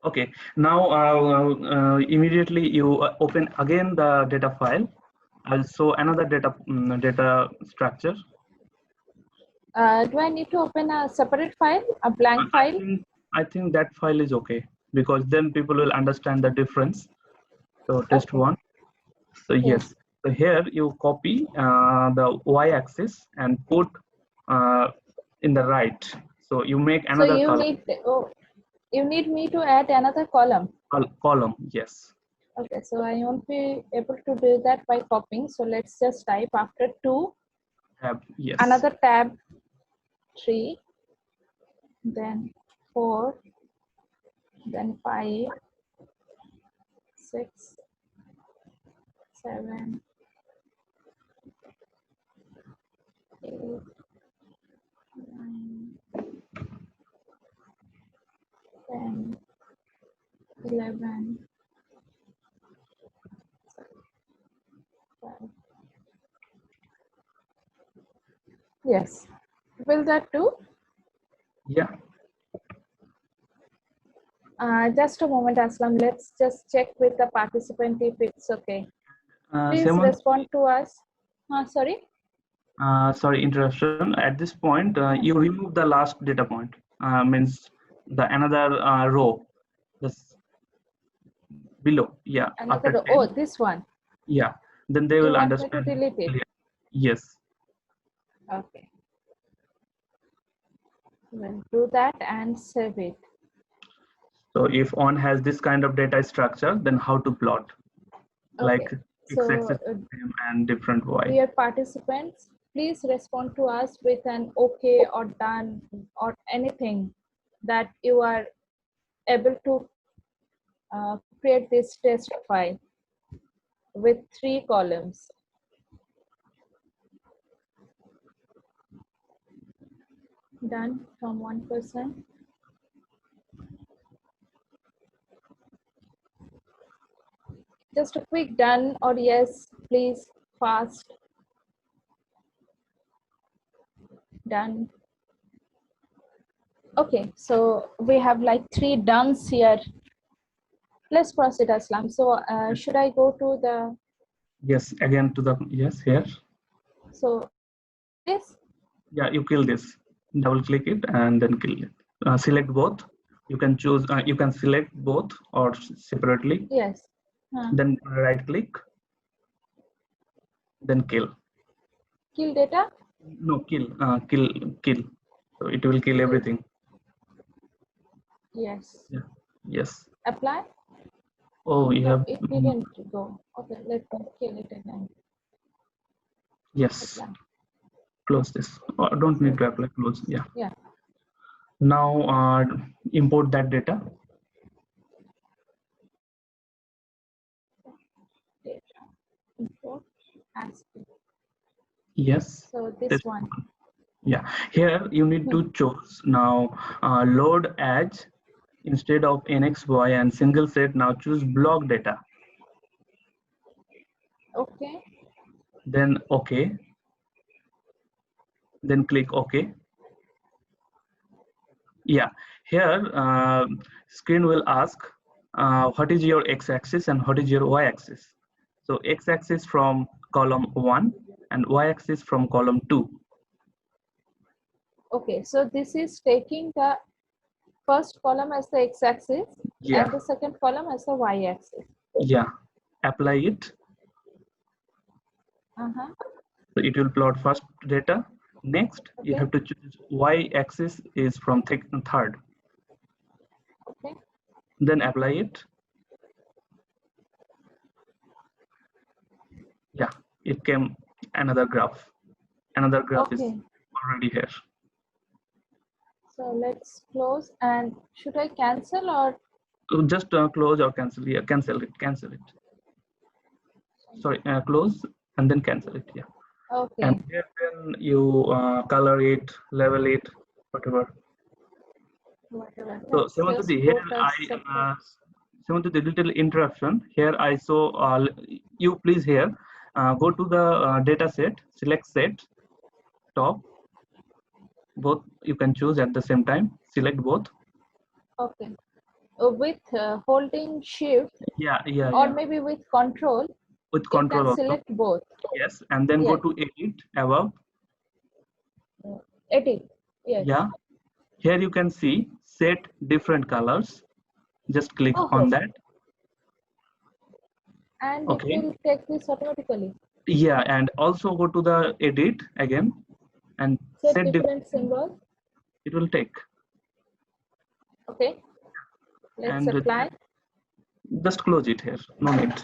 Okay. Now immediately you open again the data file. I'll show another data structure. Do I need to open a separate file, a blank file? I think that file is okay because then people will understand the difference. So test Okay. one. So yes. So here you copy the y-axis and put in the right. So you make So another you column. you need me to add another column. Column, yes. Okay, so I won't be able to do that by copying. So let's just type after 2, Yes. another tab 3, then 4, then 5, 6, 7, 8, 9, 10, 11, 12. Yes. Will that do? Yeah. Just a moment, Aslam. Let's just check with the participant if it's okay. Please Semanth, respond to us. Sorry? sorry, interruption. At this point, you remove the last data point. Means the another row. This below. Yeah. Another After row. 10. Oh, this one. Yeah. Then they You will want me understand. to delete it? Yes. Okay. We'll do that and save it. So if one has this kind of data structure, then how to plot? Like Okay. x-axis So, and different y. dear participants, please respond to us with an okay or done or anything that you are able to create this test file with 3 columns. Done from one person. Just a quick done or yes, please, fast. Done. Okay, so we have like 3 dones here. Let's proceed, Aslam. So should I go to the? Yes, again to the yes here. So this. Yeah, you kill this. Double click it and then kill it. Select both. You can choose. You can select both or separately. Yes. Then right click. Then kill. Kill data. No, kill. Kill. So it will kill everything. Yes. Yeah. Yes. Apply. Oh, you No, have. it didn't go. Okay, let me kill it again. Yes. Apply. Close this. Don't need to apply. Close. Yeah. Yeah. Now import that data. Data. Import. ASCII. Yes. So this one. Yeah. Here you need to choose now load as instead of NXY and single set. Now choose block data. Okay. Then OK. Then click OK. Yeah. Here screen will ask what is your x-axis and what is your y-axis. So x-axis from column 1 and y-axis from column 2. Okay, so this is taking the first column as the x-axis Yeah. and the second column as the y-axis. Yeah. Apply it. So it will plot first data. Next, you have to choose y-axis is from third. Okay. Then apply it. Yeah, it came another graph. Another graph is already here. So let's close. And should I cancel or? Just close or cancel. Yeah, cancel it. Cancel it. Sorry, close and then cancel it. Yeah. Okay. And here then you color it, level it, whatever. So Semanthati, here Semanthati, little interruption. Here I saw you please here go to the data set, select set, top. Both you can choose at the same time. Select both. Okay. With holding shift. Yeah. Or maybe with control. With control you can select both. Yes, and then go to edit above. Edit. Yes. Yeah. Here you can see set different colors. Just click on that. And it will take this automatically. Yeah, and also go to the edit again and set set different symbols. it will take. Okay, let's And apply. just close it here, no need.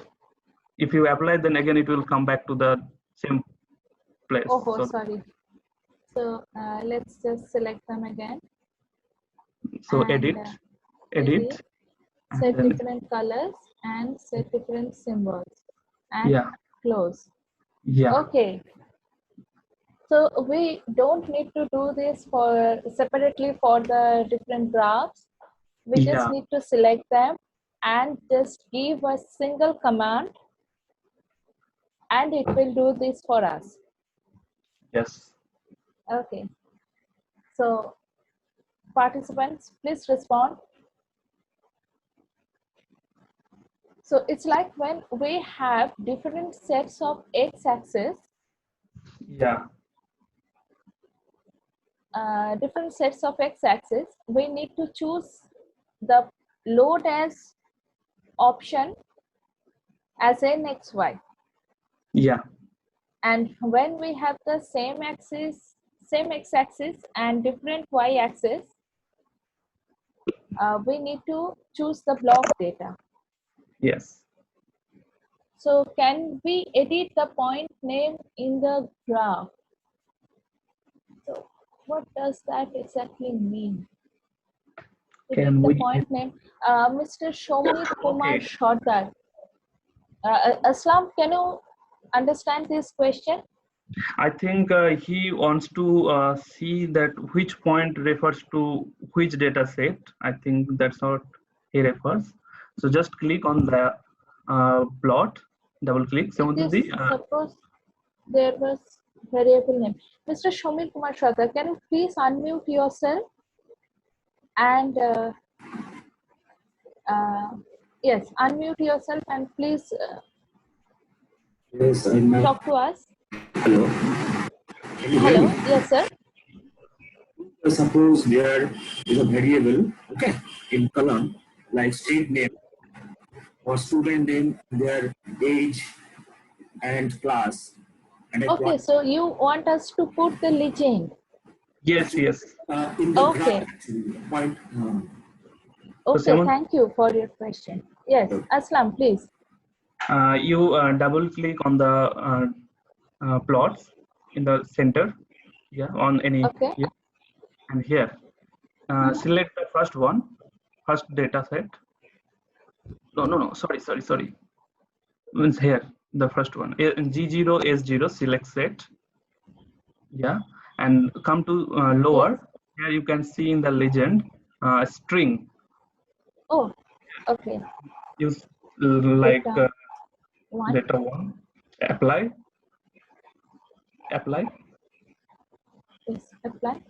If you apply, then again it will come back to the same place. Oh, So, sorry. So let's just select them again. so And, edit, edit, and set then, different colors and set different symbols and yeah, close. yeah, Okay. So we don't need to do this for separately for the different graphs. We just yeah, need to select them and just give a single command and it will do this for us. yes. Okay. So participants, please respond. So it's like when we have different sets of x-axis, Yeah, different sets of x-axis, we need to choose the load as option as an xy. yeah, And when we have the same axis, same x-axis and different y-axis, we need to choose the block data. yes. So can we edit the point name in the graph? So what does that exactly mean? Edit Can the we? point name. Mr. Shomit Kumar Okay. Shodar. Aslam, can you understand this question? I think he wants to see that which point refers to which data set. I think that's what he refers. So just click on the plot, double click. It is suppose there was variable name. Mr. Shomit Kumar Shodar, can you please unmute yourself? And yes, unmute yourself and please Yes, I'm talk to us. Hello. Can you hear Hello, me? yes, sir. Suppose there is a variable, okay, in column like street name or student name, their age and class. And I Okay, so you want us to put the legend. Yes, yes. in the Okay. graph, actually, point. Okay, Simon, thank you for your question. Yes, Aslam, please. you double click on the plots in the center, yeah, on any Okay. here and here. Select the first data set. No, sorry. Means here, the first one, G0, S0, select set, yeah, and come to lower. Yes. Here you can see in the legend string. Oh, okay. Use like Data one. data one, apply, Yes, apply.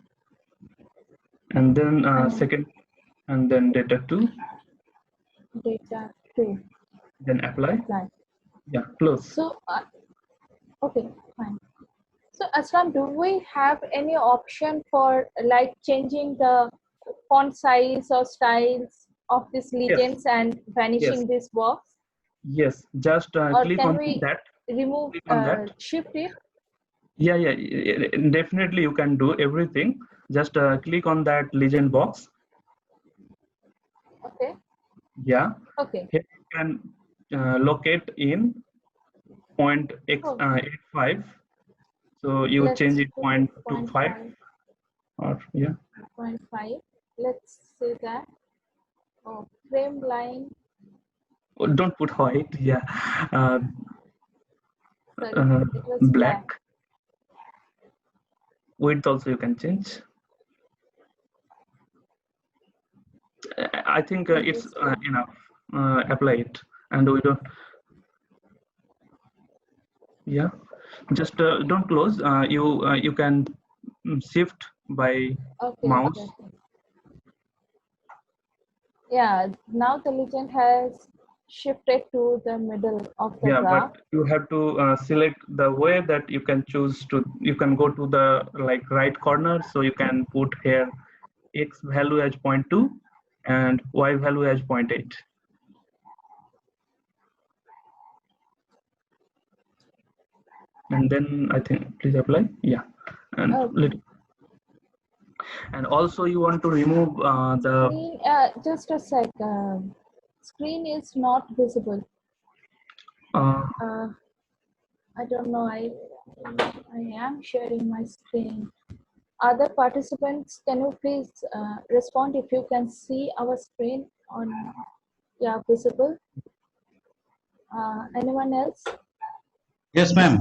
and then second, and then data two, Data two. then apply. Yeah, close. So, okay, fine. So, Aslam, do we have any option for like changing the font size or styles of these legends and vanishing this box? Yes, just Or click can on we that. remove, Click on that. shift it? Yeah, definitely you can do everything. Just click on that legend box. Okay. Yeah. Okay. Here you can locate in point Oh. 85. So you Let's change it put point it 0.25 or yeah. 0.5. Let's say that. Oh, frame line. Oh, don't put white. Yeah. Sorry, it was Black. Width also you can change. I think it's enough. Apply it, and we don't. Yeah, just don't close. You can shift by mouse. Okay. Yeah, now the legend has shifted to the middle of the Yeah, graph. but you have to select the way that you can choose to. You can go to the like right corner, so you can put here x value as 0.2 and y value as 0.8. And then I think please apply. Yeah, and Okay. And also you want to remove the Screen, just a sec. Screen is not visible. I don't know. I am sharing my screen. Other participants, can you please respond if you can see our screen on, yeah, visible? Anyone else? Yes, ma'am.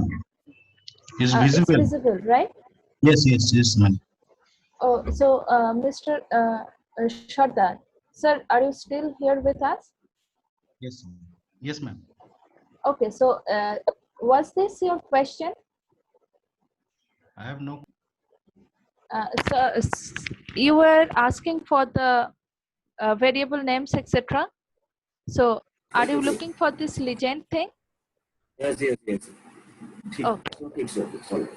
It's visible. It's visible, right? Yes, ma'am. Oh, so Mr. Shardar, sir, are you still here with us? Yes, ma'am. Yes, ma'am. Okay, so was this your question? I have no. You were asking for the variable names, etc. So are you looking for this legend thing? Yes. Okay. It's okay. Sorry.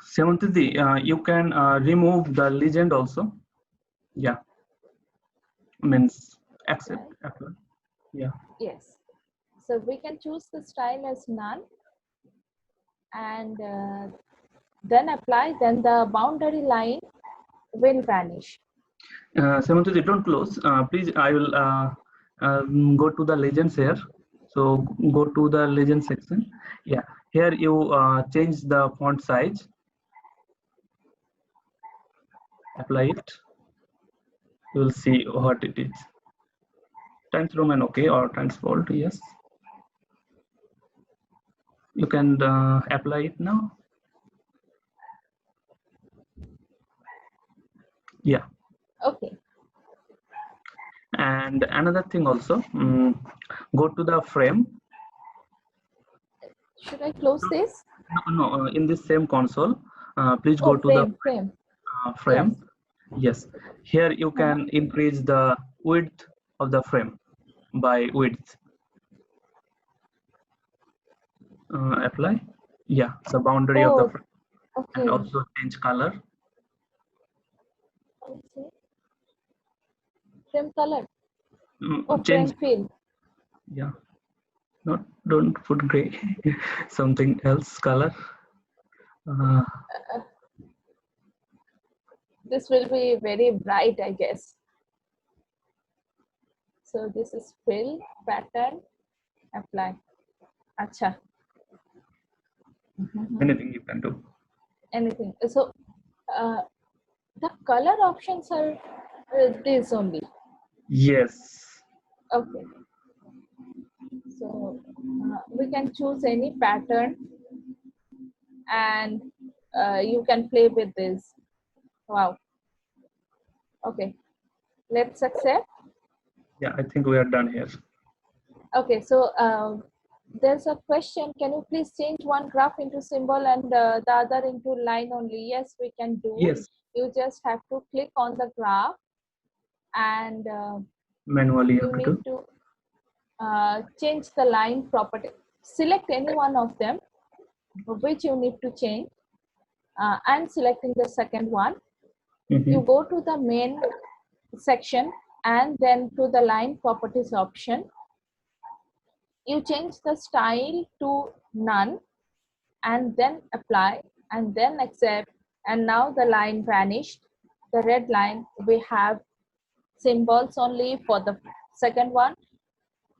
Semanti, you can remove the legend also. Yeah, means accept. Apply. Yeah. Yes. So we can choose the style as none and then apply, then the boundary line will vanish. Semanti, don't close. Please, I will go to the legends here. So go to the legend section. Yeah, here you change the font size. Apply it. You will see what it is. Times Roman, okay, or times bold, yes. You can apply it now. Yeah. Okay. And another thing also, go to the frame. Should I close this? No, in this same console, please go to the frame. frame. Yes. Here you can increase the width of the frame by width. Apply. Yeah, the boundary of the frame. Okay. And also change color. Frame color. Change. Frame fill. Yeah. Don't put gray. Something else color. This will be very bright, I guess. So this is fill, pattern, apply. Acha. Anything you can do. Anything. So the color options are this only. Yes. Okay. So we can choose any pattern and you can play with this. Wow. Okay. Let's accept. Yeah, I think we are done here. Okay. So there's a question. Can you please change one graph into symbol and the other into line only? Yes, we can do. Yes. You just have to click on the graph and Manually you need to change the line property. Select any one of them, which you need to change. I'm selecting the second one. You go to the main section and then to the line properties option. You change the style to none and then apply and then accept, and now the line vanished. The red line, we have symbols only for the second one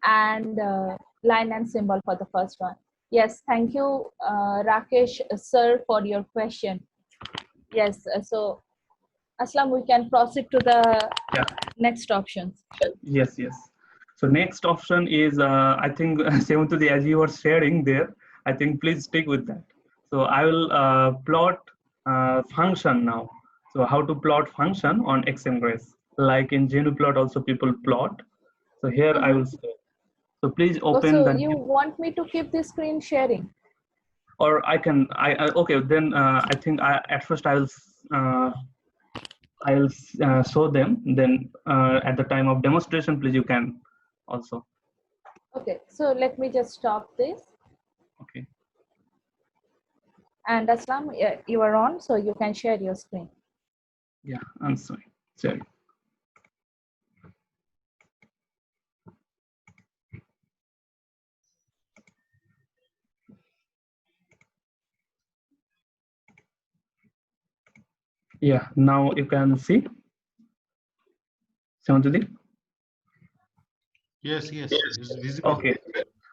and line and symbol for the first one. Yes, thank you, Rakesh sir, for your question. Yes, so Aslam, we can proceed to the next options. Yes. So next option is, I think, Sevantuti, as you were sharing there, I think please stick with that. So I will plot function now. So how to plot function on Xmgrace. Like in GnuPlot also people plot. So here I will say. So please open so you want me to keep the screen sharing? Or I can, okay, then I think at first I'll show them, then at the time of demonstration, please you can also. Okay, so let me just stop this. Okay. And Aslam, you are on, so you can share your screen. Yeah, I'm sorry. Sorry. Yeah, now you can see. Samantha? Yes, it's visible. Okay.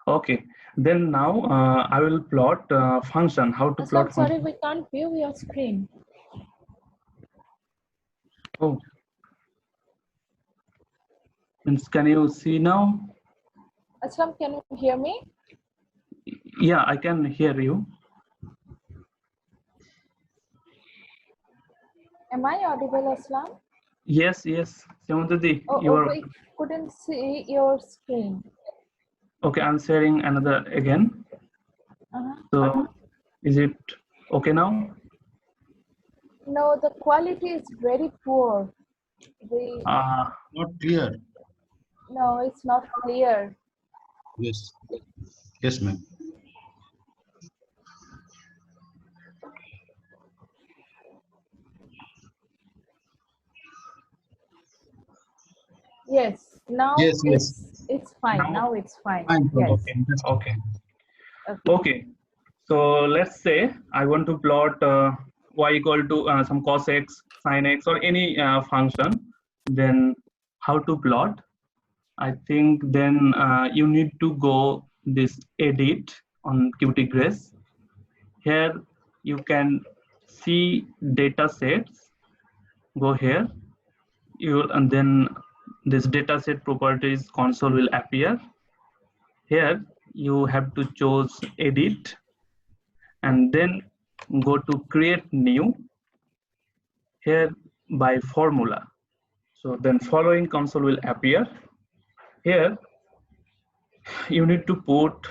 Okay. Then now I will plot function. How to Aslam, plot sorry, function? we can't view your screen. Oh. Means can you see now? Aslam, can you hear me? Yeah, I can hear you. Am I audible, Aslam? Yes, yes. Samantha, you Oh, are we couldn't see your screen. okay. I'm sharing another again. So is it okay now? No, the quality is very poor. Not clear. No, it's not clear. Yes. Yes, ma'am. Yes, now Yes. it's fine. Now it's fine. Fine. Yes. Okay. Okay. Okay. Okay. So let's say I want to plot y equal to some cos x, sin x, or any function. Then how to plot? I think then you need to go this edit on Qtgrace. Here you can see data sets. Go here. And then this dataset properties console will appear. Here you have to choose edit and then go to create new here by formula. So then following console will appear. Here you need to put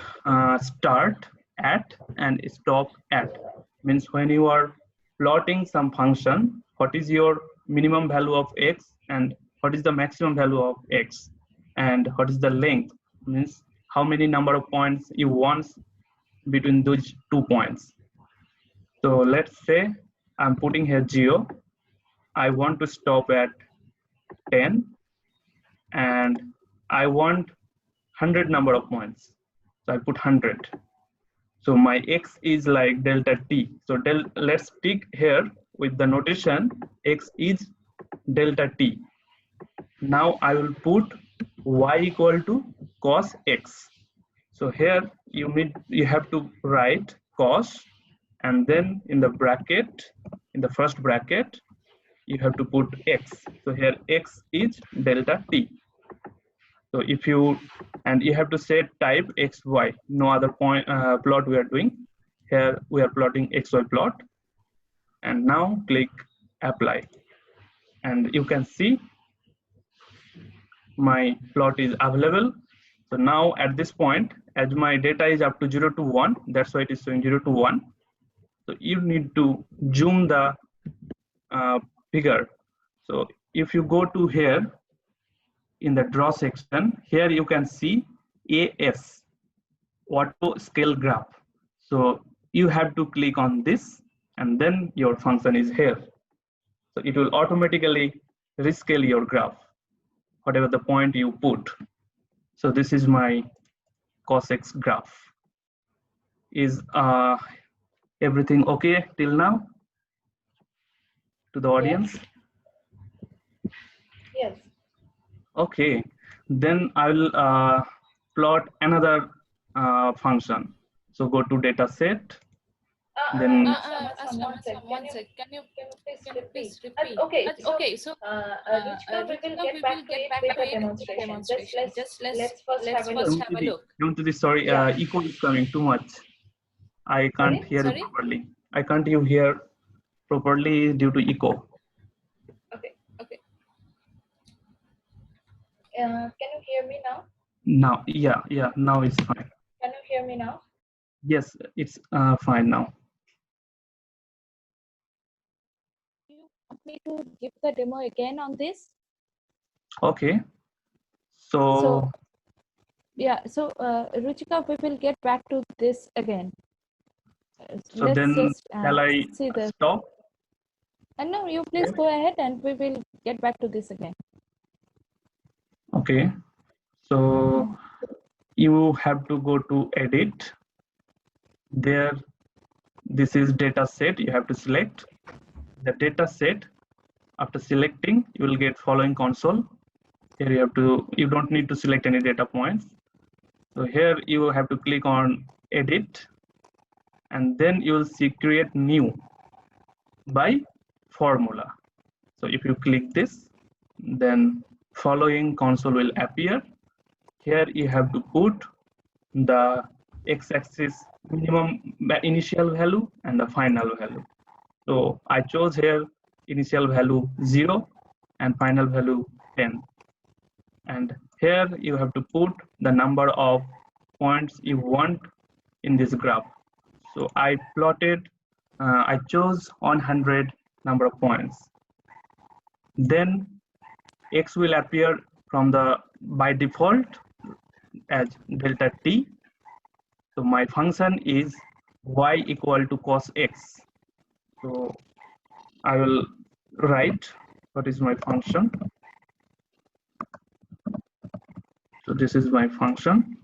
start at and stop at. Means when you are plotting some function, what is your minimum value of x and what is the maximum value of x and what is the length, means how many number of points you want between those 2 points. So let's say I'm putting here 0. I want to stop at 10 and I want 100 number of points. So I put 100. So my x is like delta t. So let's tick here with the notation x is delta t. Now I will put y equal to cos x. So here you have to write cos and then in the bracket, in the first bracket, you have to put x. So here x is delta t. So if you, and you have to set type xy, no other point plot we are doing. Here we are plotting xy plot. And now click apply. And you can see my plot is available. So now at this point, as my data is up to 0 to 1, that's why it is showing 0 to 1. So you need to zoom the figure. So if you go to here in the draw section, here you can see AS, auto scale graph. So you have to click on this and then your function is here. So it will automatically rescale your graph, whatever the point you put. So this is my cos x graph. Is everything okay till now to the audience? Yes. Okay, then I will plot another function. So go to data set. Then Aslam, one sec. Can you please repeat? Okay, so Ruchika, we will get back to it with a demonstration. Just let's first have a look. Sorry, echo is coming too much. I can't hear you properly. I can't you hear properly due to echo. Okay. Can you hear me now? Now, yeah, now it's fine. Can you hear me now? Yes, it's fine now. You want me to give the demo again on this? Okay. So yeah, so Ruchika, we will get back to this again. So then shall I see the stop? No, you please go ahead and we will get back to this again. Okay. So you have to go to edit. There, this is data set. You have to select. the data set. After selecting, you will get following console. Here you don't need to select any data points. So here you have to click on edit, and then you will see create new by formula. So if you click this, then following console will appear. Here you have to put the x-axis minimum initial value and the final value. So I chose here initial value 0 and final value 10. And here you have to put the number of points you want in this graph. So I plotted, I chose 100 number of points. Then x will appear from the by default as delta t. So my function is y equal to cos x. So I will write what is my function. So this is my function.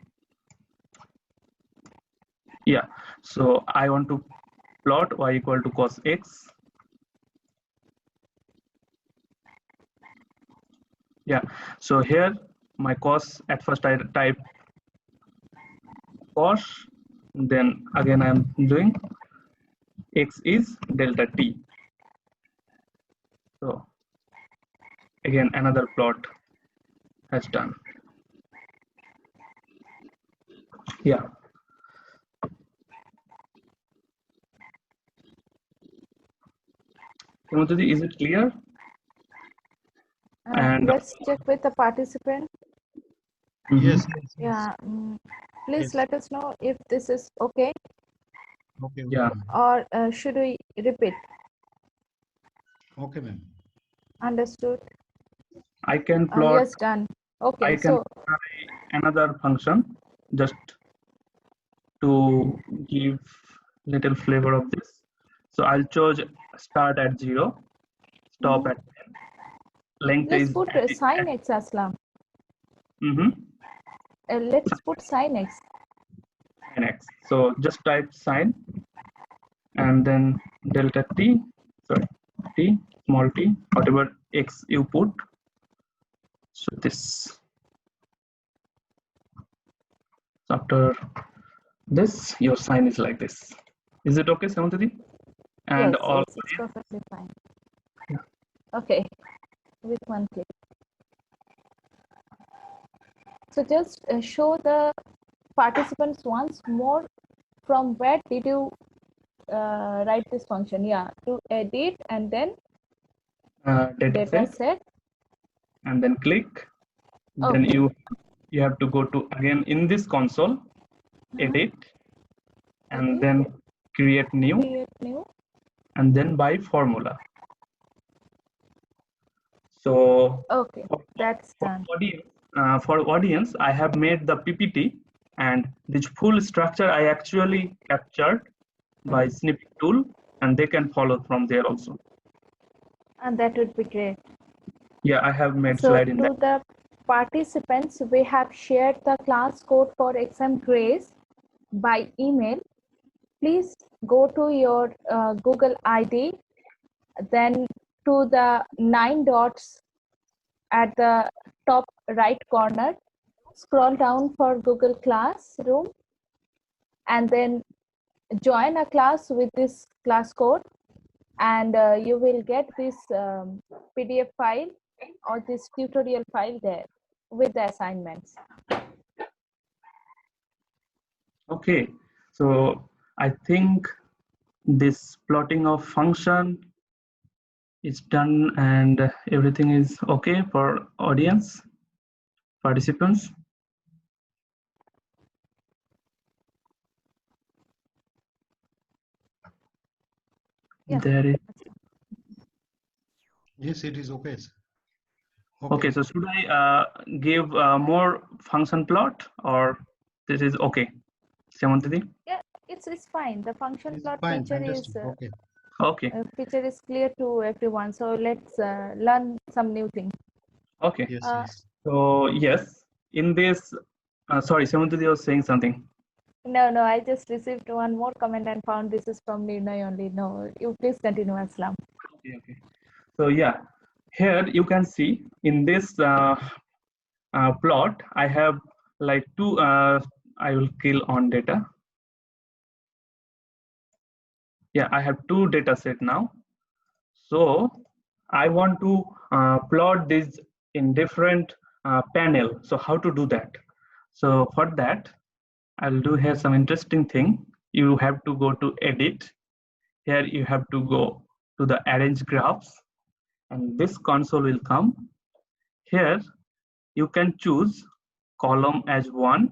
Yeah, so I want to plot y equal to cos x. Yeah, so here my cos, at first I type cos, then again I'm doing x is delta t. So again another plot has done. Yeah. Hemantadi, is it clear? And let's check with the participant. Yes. Yeah, please Yes. let us know if this is okay, Okay. Yeah. Ma'am. or should we repeat? Okay, ma'am. Understood? I can plot. Yes, done. Okay, I can so try another function just to give little flavor of this. So I'll choose start at 0, stop at 10. Length let's is put sin x, Aslam. Let's put sin x. Sin x. So just type sin and then delta t, sorry, t, small t, whatever x you put. So this. After this, your sign is like this. Is it okay, Samantadi? And Yes, all yes, it's perfectly fine. Yeah. Okay, with one click. So just show the participants once more from where did you write this function? Yeah, to edit and then data set. And then click. Okay. Then you have to go to again in this console, edit, and then create new, and then by formula. So okay, that's done. For audience, I have made the PPT, and this full structure I actually captured by snipping tool, and they can follow from there also. And that would be great. Yeah, I have made So slide in to that. the participants, we have shared the class code for Xmgrace by email. Please go to your Google ID, then to the 9 dots at the top right corner, scroll down for Google Classroom, and then join a class with this class code, and you will get this PDF file or this tutorial file there with the assignments. Okay, so I think this plotting of function is done and everything is okay for audience participants. Yeah. There is. Yes, it is okay. Sir. Okay, so should I give more function plot, or this is okay, Samantadi? Yeah, it's fine. The function It's plot fine, feature fantastic. is Okay. Okay. Feature is clear to everyone. So let's learn some new things. Okay. Yes, yes. So yes, in this, sorry, Samantadi was saying something. No, no, I just received one more comment and found this is from Nirnay only. No, you please continue, Aslam. Okay, okay. So yeah, here you can see in this plot, I have like two, I will kill on data. Yeah, I have two data set now. So I want to plot this in different panel. So how to do that? So for that, I'll do here some interesting thing. You have to go to edit. Here you have to go to the arrange graphs, and this console will come. Here you can choose column as 1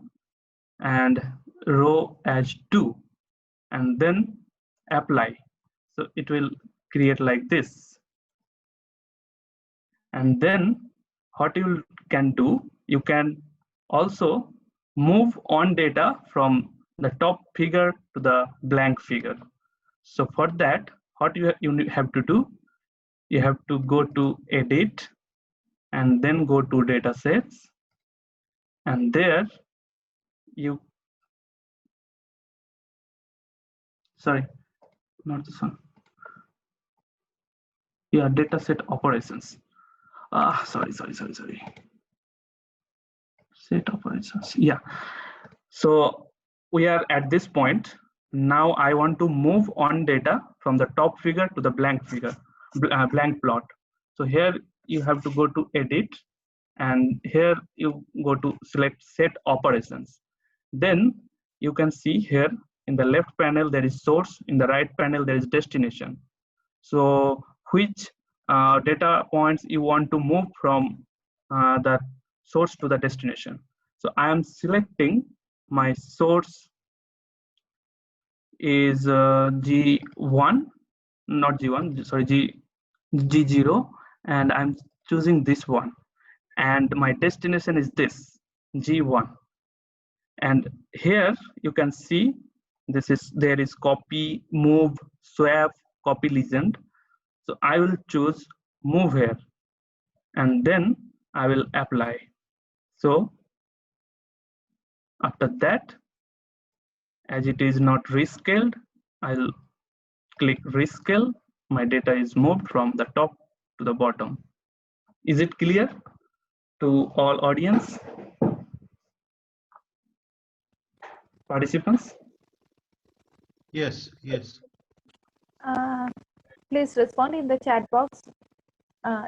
and row as 2, and then apply. So it will create like this. And then what you can do, you can also move on data from the top figure to the blank figure. So for that, what you have to do, you have to go to edit and then go to data sets, and there you, sorry, not this one. Yeah, data set operations. Sorry. Set operations. Yeah. So we are at this point. Now I want to move on data from the top figure to the blank figure, blank plot. So here you have to go to edit, and here you go to select set operations. Then you can see here in the left panel there is source, in the right panel there is destination. So which data points you want to move from the source to the destination. So I am selecting my source is G1, not G1, sorry, G0, and I'm choosing this one. And my destination is this, G1. And here you can see there is copy, move, swap, copy legend. So I will choose move here, and then I will apply. So after that, as it is not rescaled, I'll click rescale. My data is moved from the top to the bottom. Is it clear to all audience participants? Yes, yes. Please respond in the chat box.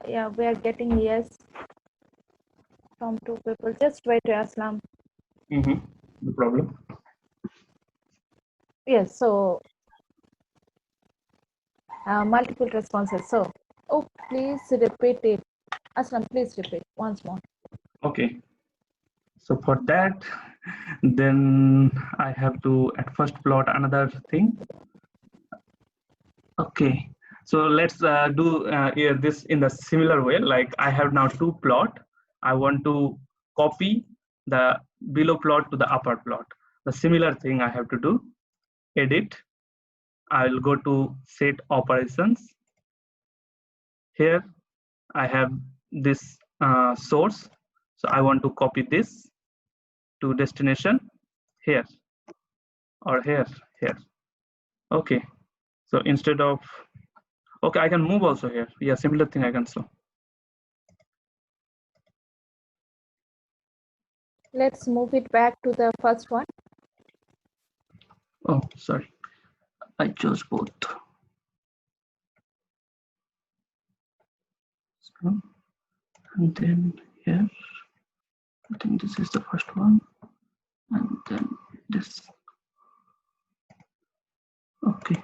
Yeah, we are getting yes from 2 people. Just wait, Aslam. No problem. Yes, so multiple responses. So, oh, please repeat it. Aslam, please repeat once more. Okay. So for that, then I have to at first plot another thing. Okay. So let's do this in the similar way. Like I have now two plot. I want to copy the below plot to the upper plot. The similar thing I have to do. Edit. I will go to set operations. Here I have this source. So I want to copy this to destination here or here. Okay. So instead of, okay, I can move also here. Yeah, similar thing I can show. Let's move it back to the first one. Oh, sorry. I chose both. So, and then here, I think this is the first one. And then this. Okay.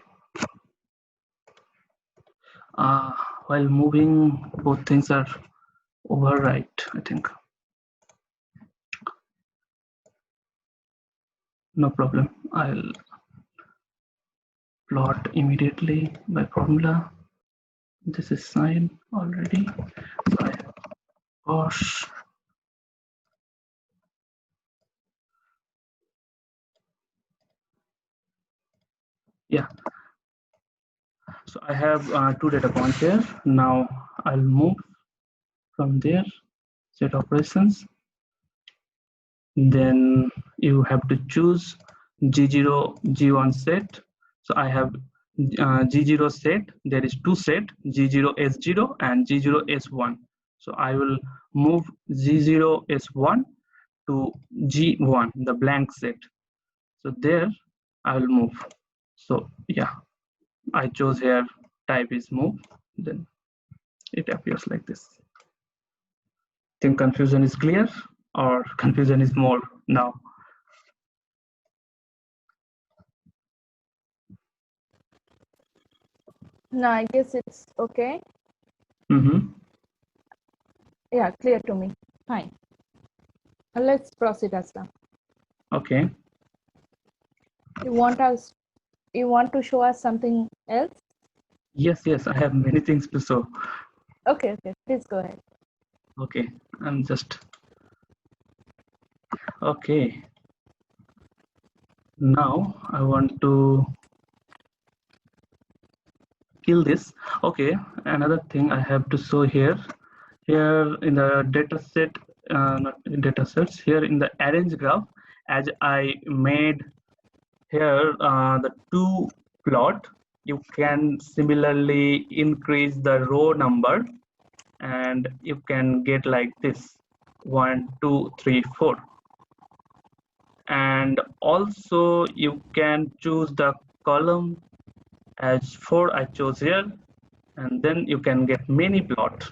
While moving, both things are overwrite, I think. No problem. I'll plot immediately by formula. This is sign already. So gosh. Yeah. So I have two data points here. Now I'll move from there, set operations. Then you have to choose G0, G1 set. So I have G0 set. There is two set, G0 S0 and G0 S1. So I will move G0 S1 to G1, the blank set. So there I will move. So yeah, I chose here type is move, then it appears like this. Think confusion is clear or confusion is more now? No, I guess it's okay. Mm-hmm. Yeah, clear to me. Fine. Let's proceed, Aslam. Okay. You want to show us something else? Yes, I have many things to show. Okay, please go ahead. Okay, I'm just okay. Now I want to kill this. Okay, another thing I have to show here in the data set, not in data sets, here in the arrange graph, as I made here the two plot, you can similarly increase the row number and you can get like this 1, 2, 3, 4. And also you can choose the column as 4 I chose here, and then you can get many plot.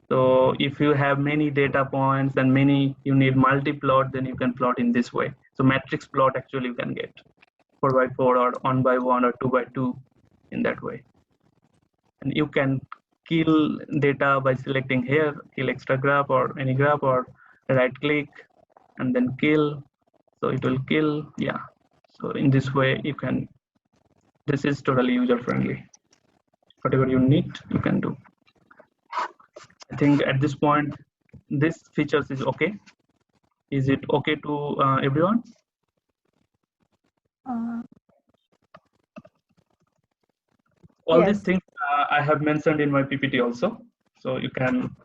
So if you have many data points and you need multi-plot, then you can plot in this way. So matrix plot actually you can get 4 by 4 or 1 by 1 or 2 by 2 in that way. And you can kill data by selecting here, kill extra graph or any graph, or right click and then kill. So it will kill, yeah. So in this way you can, this is totally user friendly. Whatever you need, you can do. I think at this point, this features is okay. Is it okay to everyone? All Yes. these things I have mentioned in my PPT also. So you can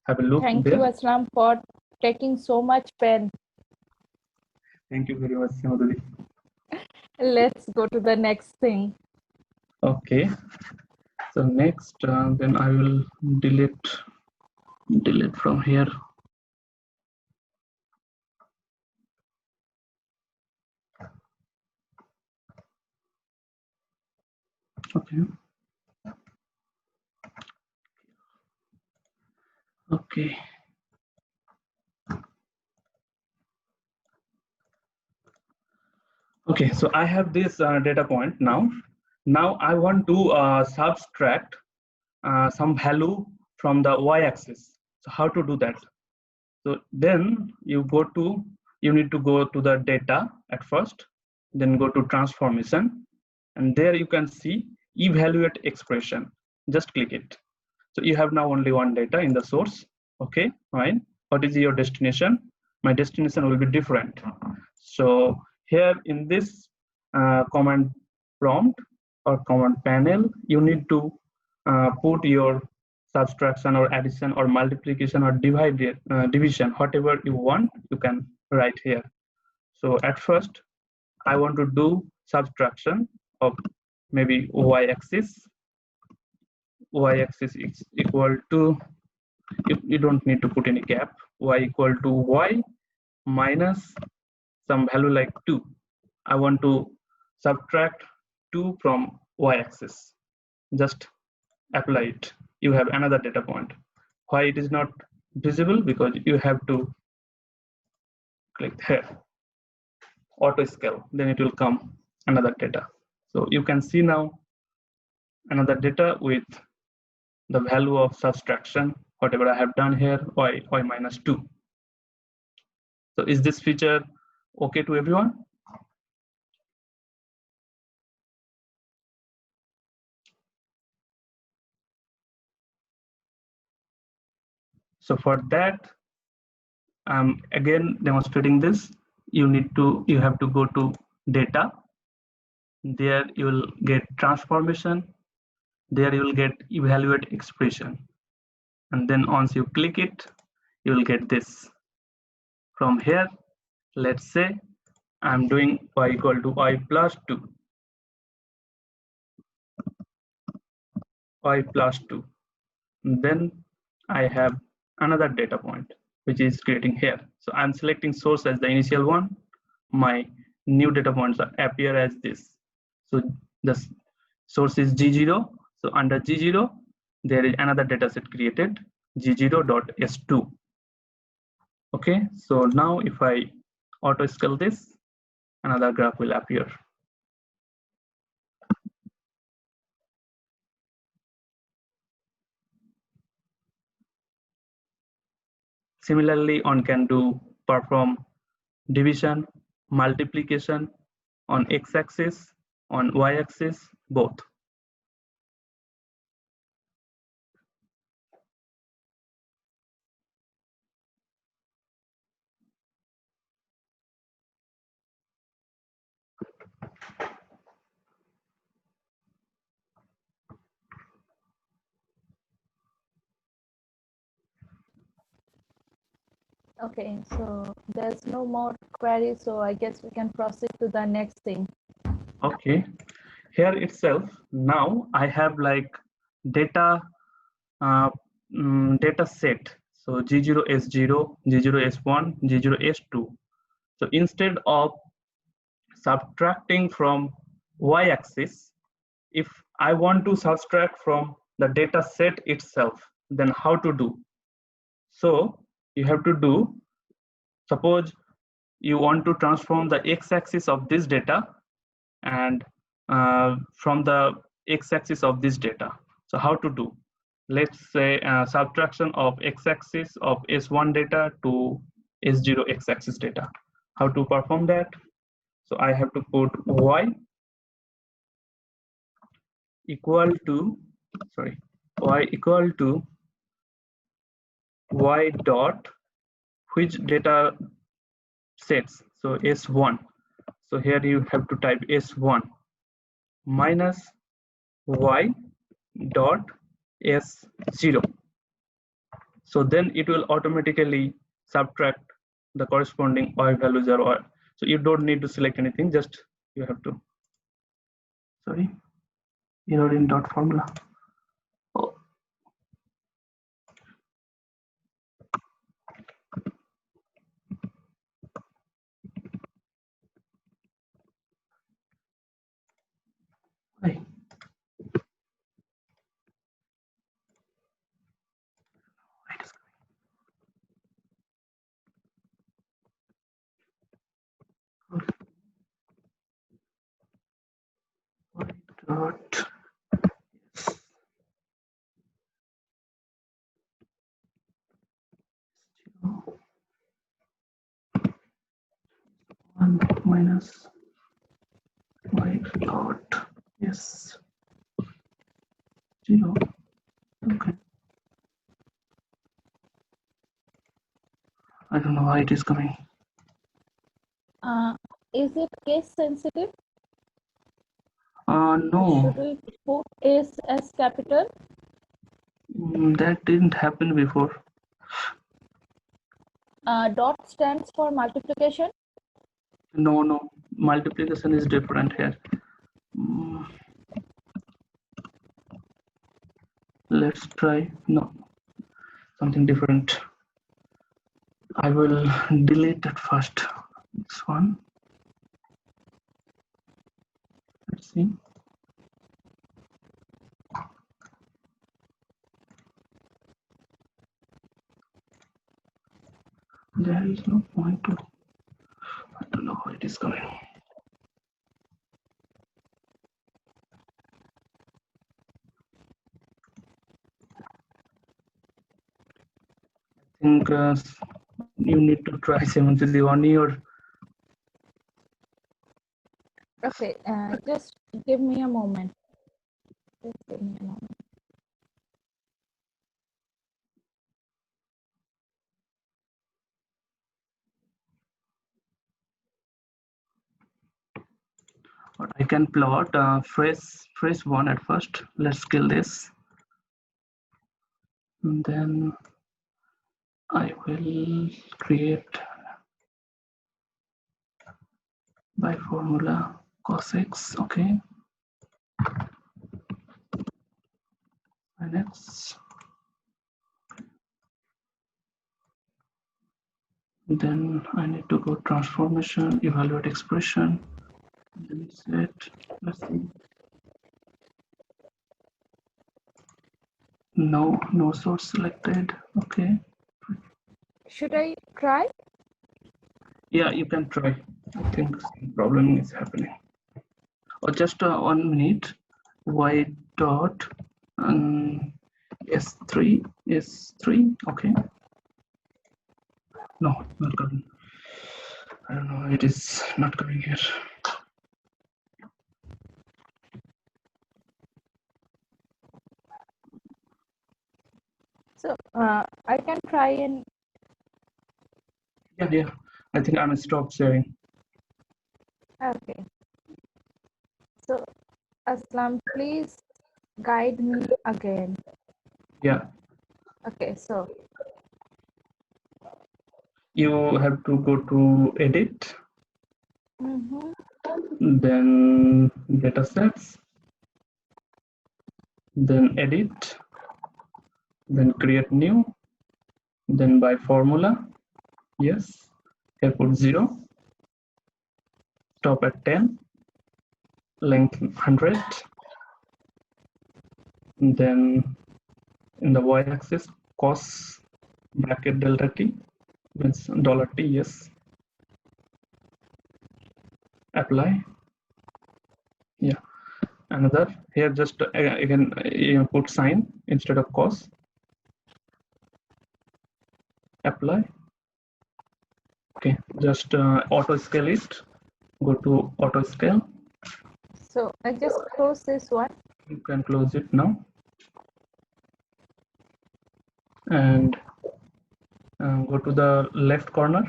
have a look Thank there. you, Aslam, for taking so much pen. Thank you very much, Madhuri. Let's go to the next thing. Okay. So next, then I will delete from here. Okay. Okay. Okay, so I have this data point now. Now I want to subtract some value from the y-axis. So how to do that? So then you need to go to the data at first, then go to transformation, and there you can see evaluate expression. Just click it. So you have now only one data in the source. Okay, fine. What is your destination? My destination will be different. So here in this command prompt or command panel, you need to put your subtraction or addition or multiplication or division, whatever you want, you can write here. So at first, I want to do subtraction of maybe y-axis. Y-axis is equal to, you don't need to put any gap, y equal to y minus some value like 2. I want to subtract 2 from y-axis. Just apply it. You have another data point. Why it is not visible? Because you have to click here, auto scale, then it will come another data. So you can see now another data with the value of subtraction, whatever I have done here, y minus 2. So is this feature okay to everyone? So for that, I'm again demonstrating this. You have to go to data. There you will get transformation. There you will get evaluate expression. And then once you click it, you will get this. From here, let's say I'm doing y equal to y plus 2, y plus 2. Then I have another data point which is creating here. So I'm selecting source as the initial one. My new data points appear as this. So the source is G0. So under G0, there is another data set created, G0.S2. Okay, so now if I auto scale this, another graph will appear. Similarly, one can perform division, multiplication on x-axis, on y-axis, both. Okay, so there's no more query, so I guess we can proceed to the next thing. Okay, here itself, now I have like data data set. So G0, S0, G0, S1, G0, S2. So instead of subtracting from y-axis, if I want to subtract from the data set itself, then how to do? So you have to do, suppose you want to transform the x-axis of this data and from the x-axis of this data. So how to do? Let's say subtraction of x-axis of S1 data to S0 x-axis data. How to perform that? So I have to put y equal to, y equal to y dot which data sets. So S1. So here you have to type S1 minus y dot S0. So then it will automatically subtract the corresponding y values or y. So you don't need to select anything, just you have to, error in dot formula. Oh. Hi. Dot 1 minus y dot S0. Okay. I don't know why it is coming. Is it case sensitive? No. Should we put S as capital? That didn't happen before. Dot stands for multiplication. No. Multiplication is different here. Let's try. No. Something different. I will delete that first. This one. Let's see. There is no point to. I don't know how it is coming. I think you need to try 71 or. Okay, just give me a moment. Just give me a moment. But I can plot phrase one at first. Let's kill this. And then I will create by formula cos x. Okay. And x. Then I need to go transformation, evaluate expression, then set, let's see. No source selected. Okay. Should I try? Yeah, you can try. I think some problem is happening. Or just 1 minute. Y dot S3. Okay. No, not coming. I don't know. It is not coming here. So I can try in. Yeah. I think I'm stop sharing. Okay. So Aslam, please guide me again. Yeah. Okay, so You have to go to edit, mhm. then datasets, then edit, then create new, then by formula. Yes. Here put 0, stop at 10, length 100, and then in the y-axis cos bracket delta t means $t. Yes. Apply. Yeah. Another here just again you put sign instead of cos. Apply. Okay, just auto scale it. Go to auto scale. So I just close this one. You can close it now. And go to the left corner.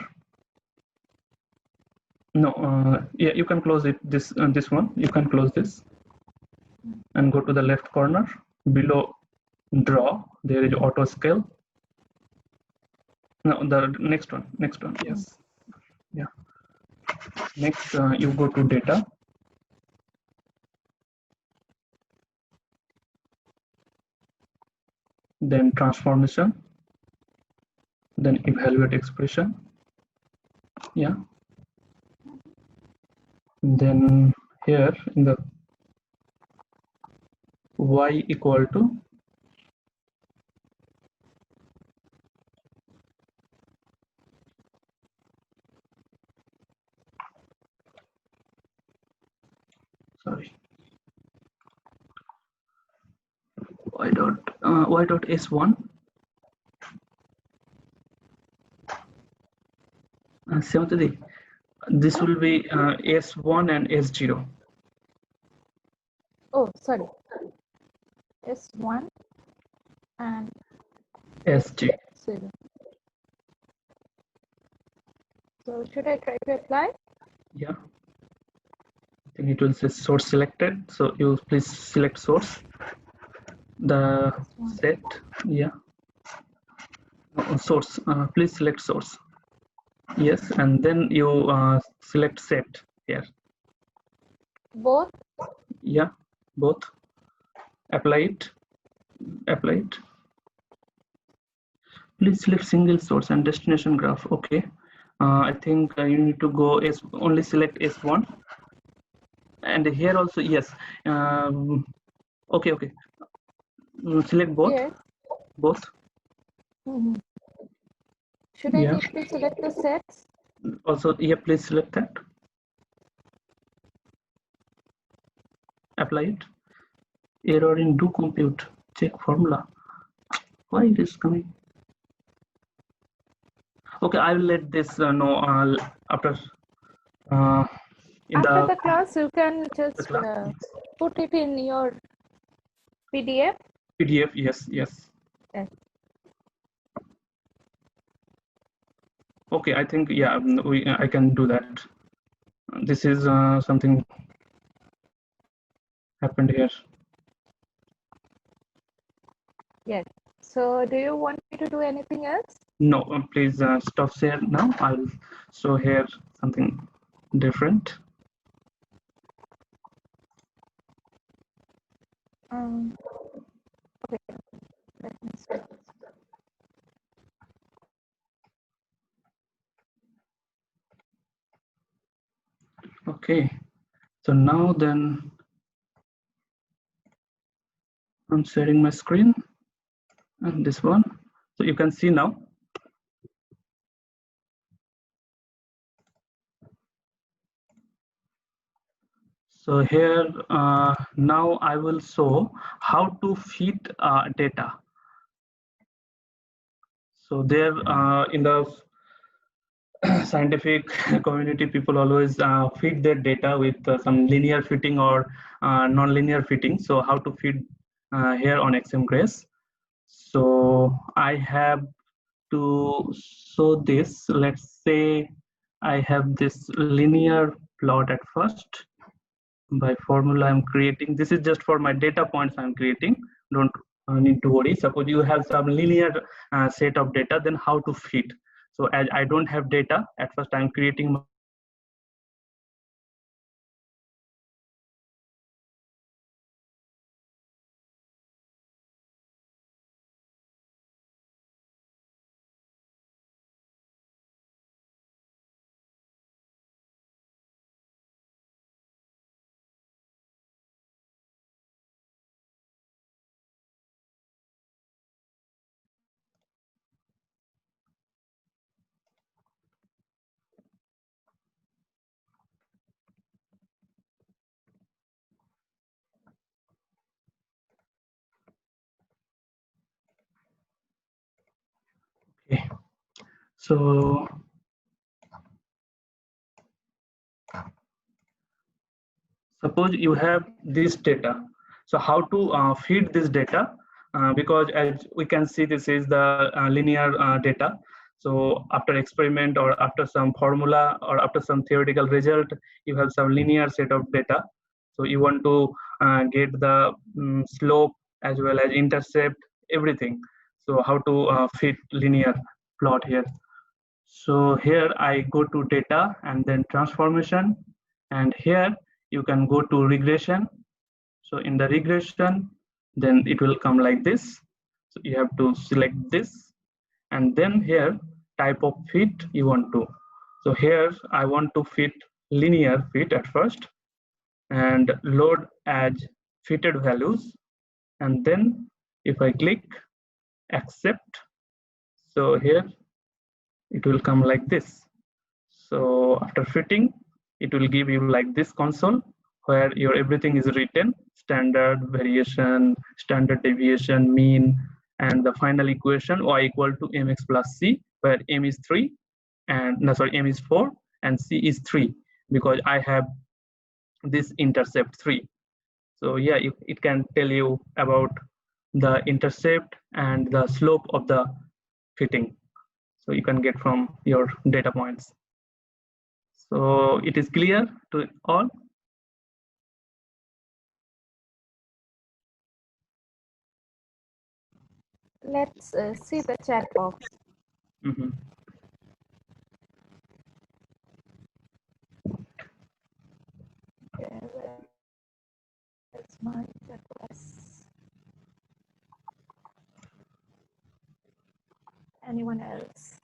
No, yeah, you can close it. This one. You can close this. And go to the left corner. Below draw, there is auto scale. No, the next one. Yes. Yeah. Next, you go to data. Then transformation. Then evaluate expression. Yeah. Then here in the y equal to y dot s1 Seventy. This will be s1 and s0. Oh, sorry. S1 and sg. S0. So should I try to apply? Yeah. I think it will say source selected. So you please select source. The set. Yeah. No, source. Please select source. Yes, and then you select set here. Both? Yeah, both. Apply it. Please select single source and destination graph. Okay. I think you need to go only select S1. And here also, yes. Okay. Select both. Yes. Both. Mm-hmm. Should I need to select the sets? Also, yeah, please select that. Apply it. Error in do compute. Check formula. Why it is coming? Okay, I will let this know after. After the class, you can just put it in your PDF. PDF, yes. Yes. Okay, I think I can do that. This is something happened here. Yes. So, do you want me to do anything else? No, please stop share now. I'll show here something different. Okay, so now then I'm sharing my screen and this one. So you can see now. So here now I will show how to feed data. So there in the scientific community, people always feed their data with some linear fitting or non-linear fitting. So how to feed here on Xmgrace. So I have to show this. Let's say I have this linear plot at first. By formula I'm creating, this is just for my data points I'm creating, don't need to worry. Suppose you have some linear set of data, then how to fit. So as I don't have data, at first I'm creating okay. So suppose you have this data. So how to feed this data? Because as we can see, this is the linear data. So after experiment or after some formula or after some theoretical result, you have some linear set of data. So you want to get the slope as well as intercept, everything. So how to fit linear plot here. So here I go to data and then transformation, and here you can go to regression. So in the regression, then it will come like this. So you have to select this, and then here type of fit you want to. So here I want to fit linear fit at first, and load as fitted values, and then if I click accept, so here it will come like this. So after fitting, it will give you like this console where your everything is written, standard, variation, standard deviation, mean, and the final equation y equal to mx plus c, where m is 3 and no, sorry, m is 4 and c is 3, because I have this intercept 3. So yeah, it can tell you about the intercept and the slope of the fitting. So you can get from your data points. So it is clear to all? Let's see the chat box. Mm-hmm. That's my chat box. Anyone else?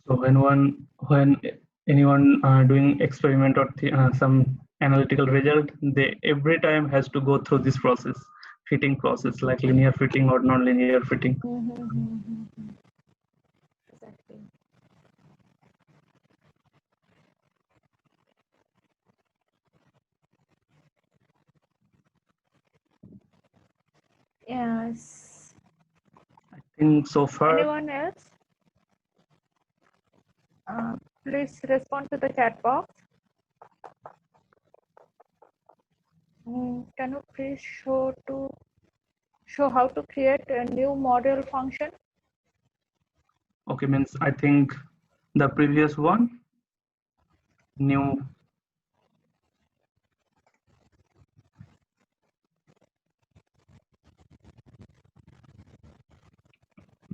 So when anyone doing experiment or some analytical result, they every time has to go through this process, fitting process, like linear fitting or non-linear fitting. Exactly. Yes. I think so far. Anyone else? Please respond to the chat box. Can you please show how to create a new model function? Okay, means I think the previous one, new.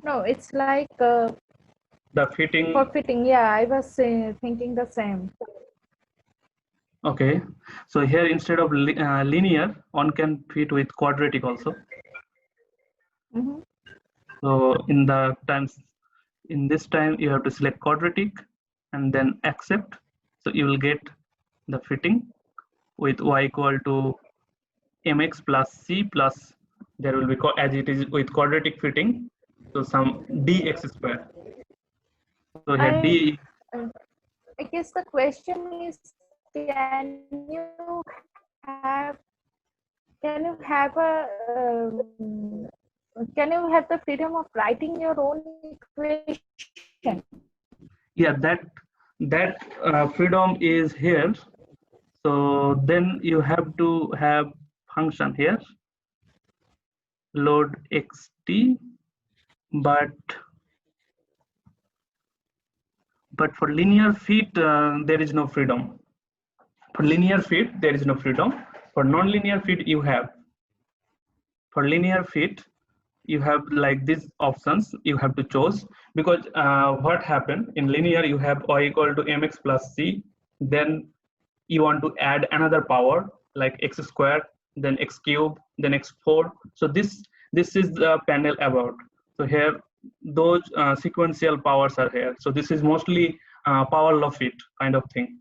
No, it's like the fitting. for fitting. Yeah, I was thinking the same. Okay, so here instead of linear, one can fit with quadratic also. Mhm. So in this time you have to select quadratic and then accept. So you will get the fitting with y equal to mx plus c plus, there will be as it is with quadratic fitting, so some dx square. So here d, uh, I guess the question is, can you have the freedom of writing your own equation? yeah, that freedom is here. So then you have to have function here, load xt, but for linear feet there is no freedom. For linear feet there is no freedom. For non-linear feet you have. For linear feet you have like these options you have to choose, because what happened in linear, you have y equal to mx plus c, then you want to add another power like x squared, then x cube, then x4. So this is the panel about. So here those sequential powers are here. So this is mostly power law fit kind of thing,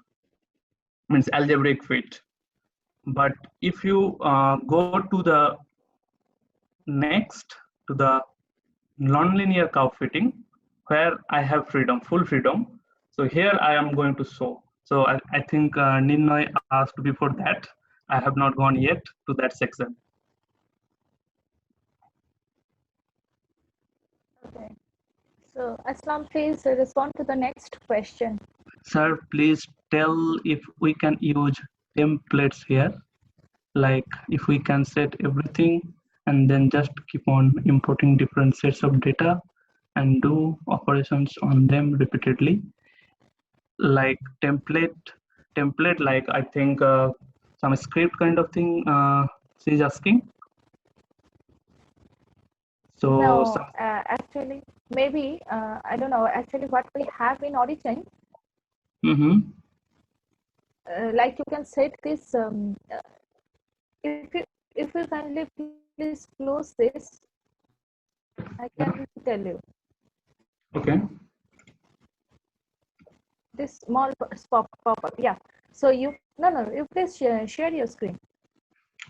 means algebraic fit. But if you go to the next, to the nonlinear curve fitting, where I have freedom, full freedom. So here I am going to show. So I think Ninoy asked before that. I have not gone yet to that section. Okay. So Aslam, please respond to the next question. Sir, please tell if we can use templates here, like if we can set everything and then just keep on importing different sets of data and do operations on them repeatedly, like template, like I think some script kind of thing she's asking. So No, actually, maybe, I don't know, actually what we have in Origin, like you can set this, if you kindly please close this, I can tell you. okay. This small pop-up, yeah. So you please share your screen.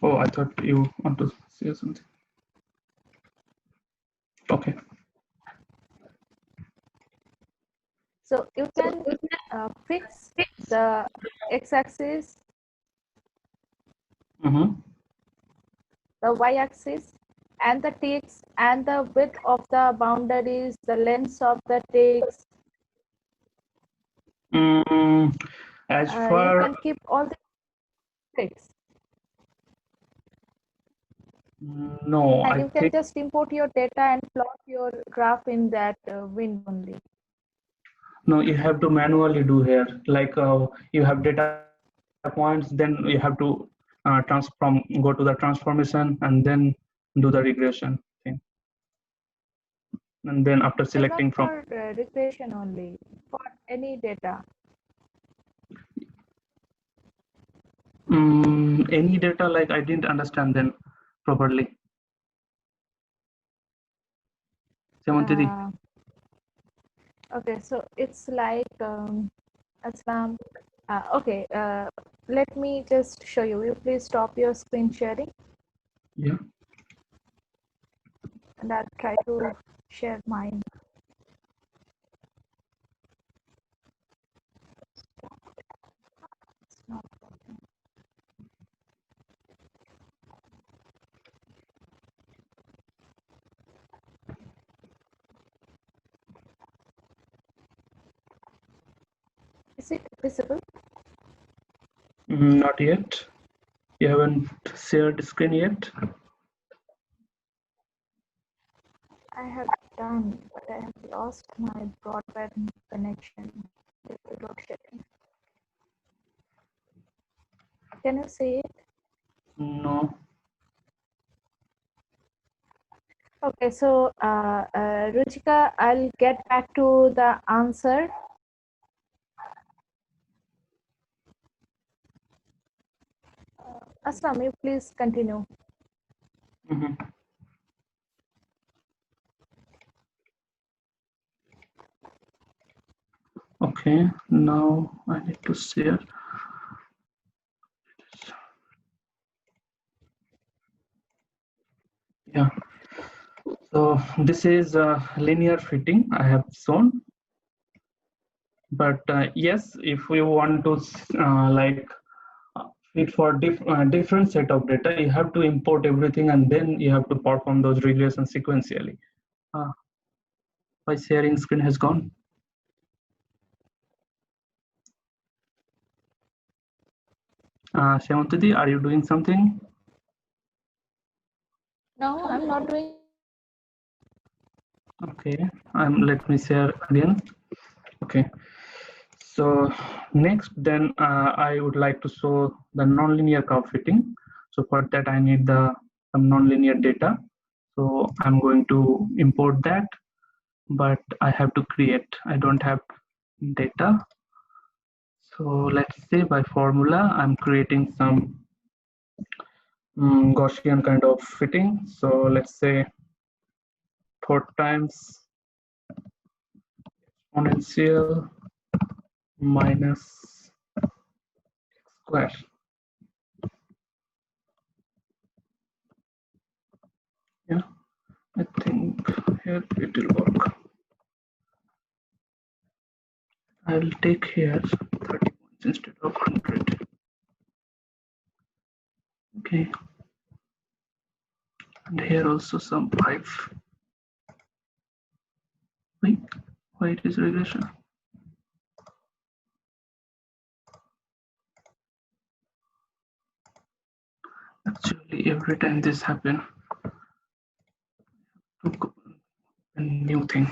Oh, I thought you want to say something. Okay. So you can fix the x-axis, the y-axis, and the ticks, and the width of the boundaries, the length of the ticks. As You far can keep all the ticks. no, And I you can think just import your data and plot your graph in that window only. no, you have to manually do here. Like you have data points, then you have to go to the transformation and then do the regression thing. And then after selecting Not from for regression only, for any data. any data, like I didn't understand then properly. Okay, so it's like Aslam. Okay, let me just show you. You please stop your screen sharing. Yeah. And I'll try to share mine. It's not working. Is it visible? Not yet. You haven't shared the screen yet. I have done, but I have lost my broadband connection. Can you see it? No. Okay, so Ruchika, I'll get back to the answer. Aslam, you please continue. Okay, now I need to share. Yeah, so this is linear fitting I have shown. But yes, if we want to like fit for different set of data, you have to import everything and then you have to perform those regressions sequentially. My sharing screen has gone. Shyamatadi, are you doing something? No, I'm not doing. Okay, let me share again. Okay, so next then I would like to show the nonlinear curve fitting. So for that I need some nonlinear data. So I'm going to import that, but I have to create. I don't have data. So let's say by formula I'm creating some Gaussian kind of fitting. So let's say 4 times exponential minus square. Yeah, I think here it will work. I'll take here 30 points instead of 100. Okay, and here also some 5. Wait, why it is regression? Actually, every time this happens, a new thing.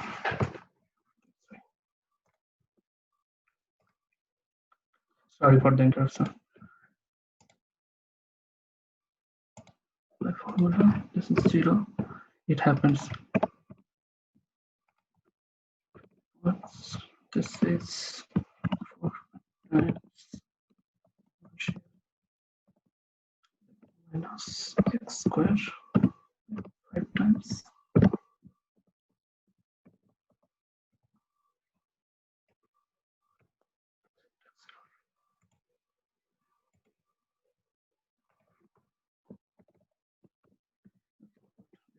Sorry for the interruption. By formula, this is 0. It happens. What's this is 4 times minus x square 5 times.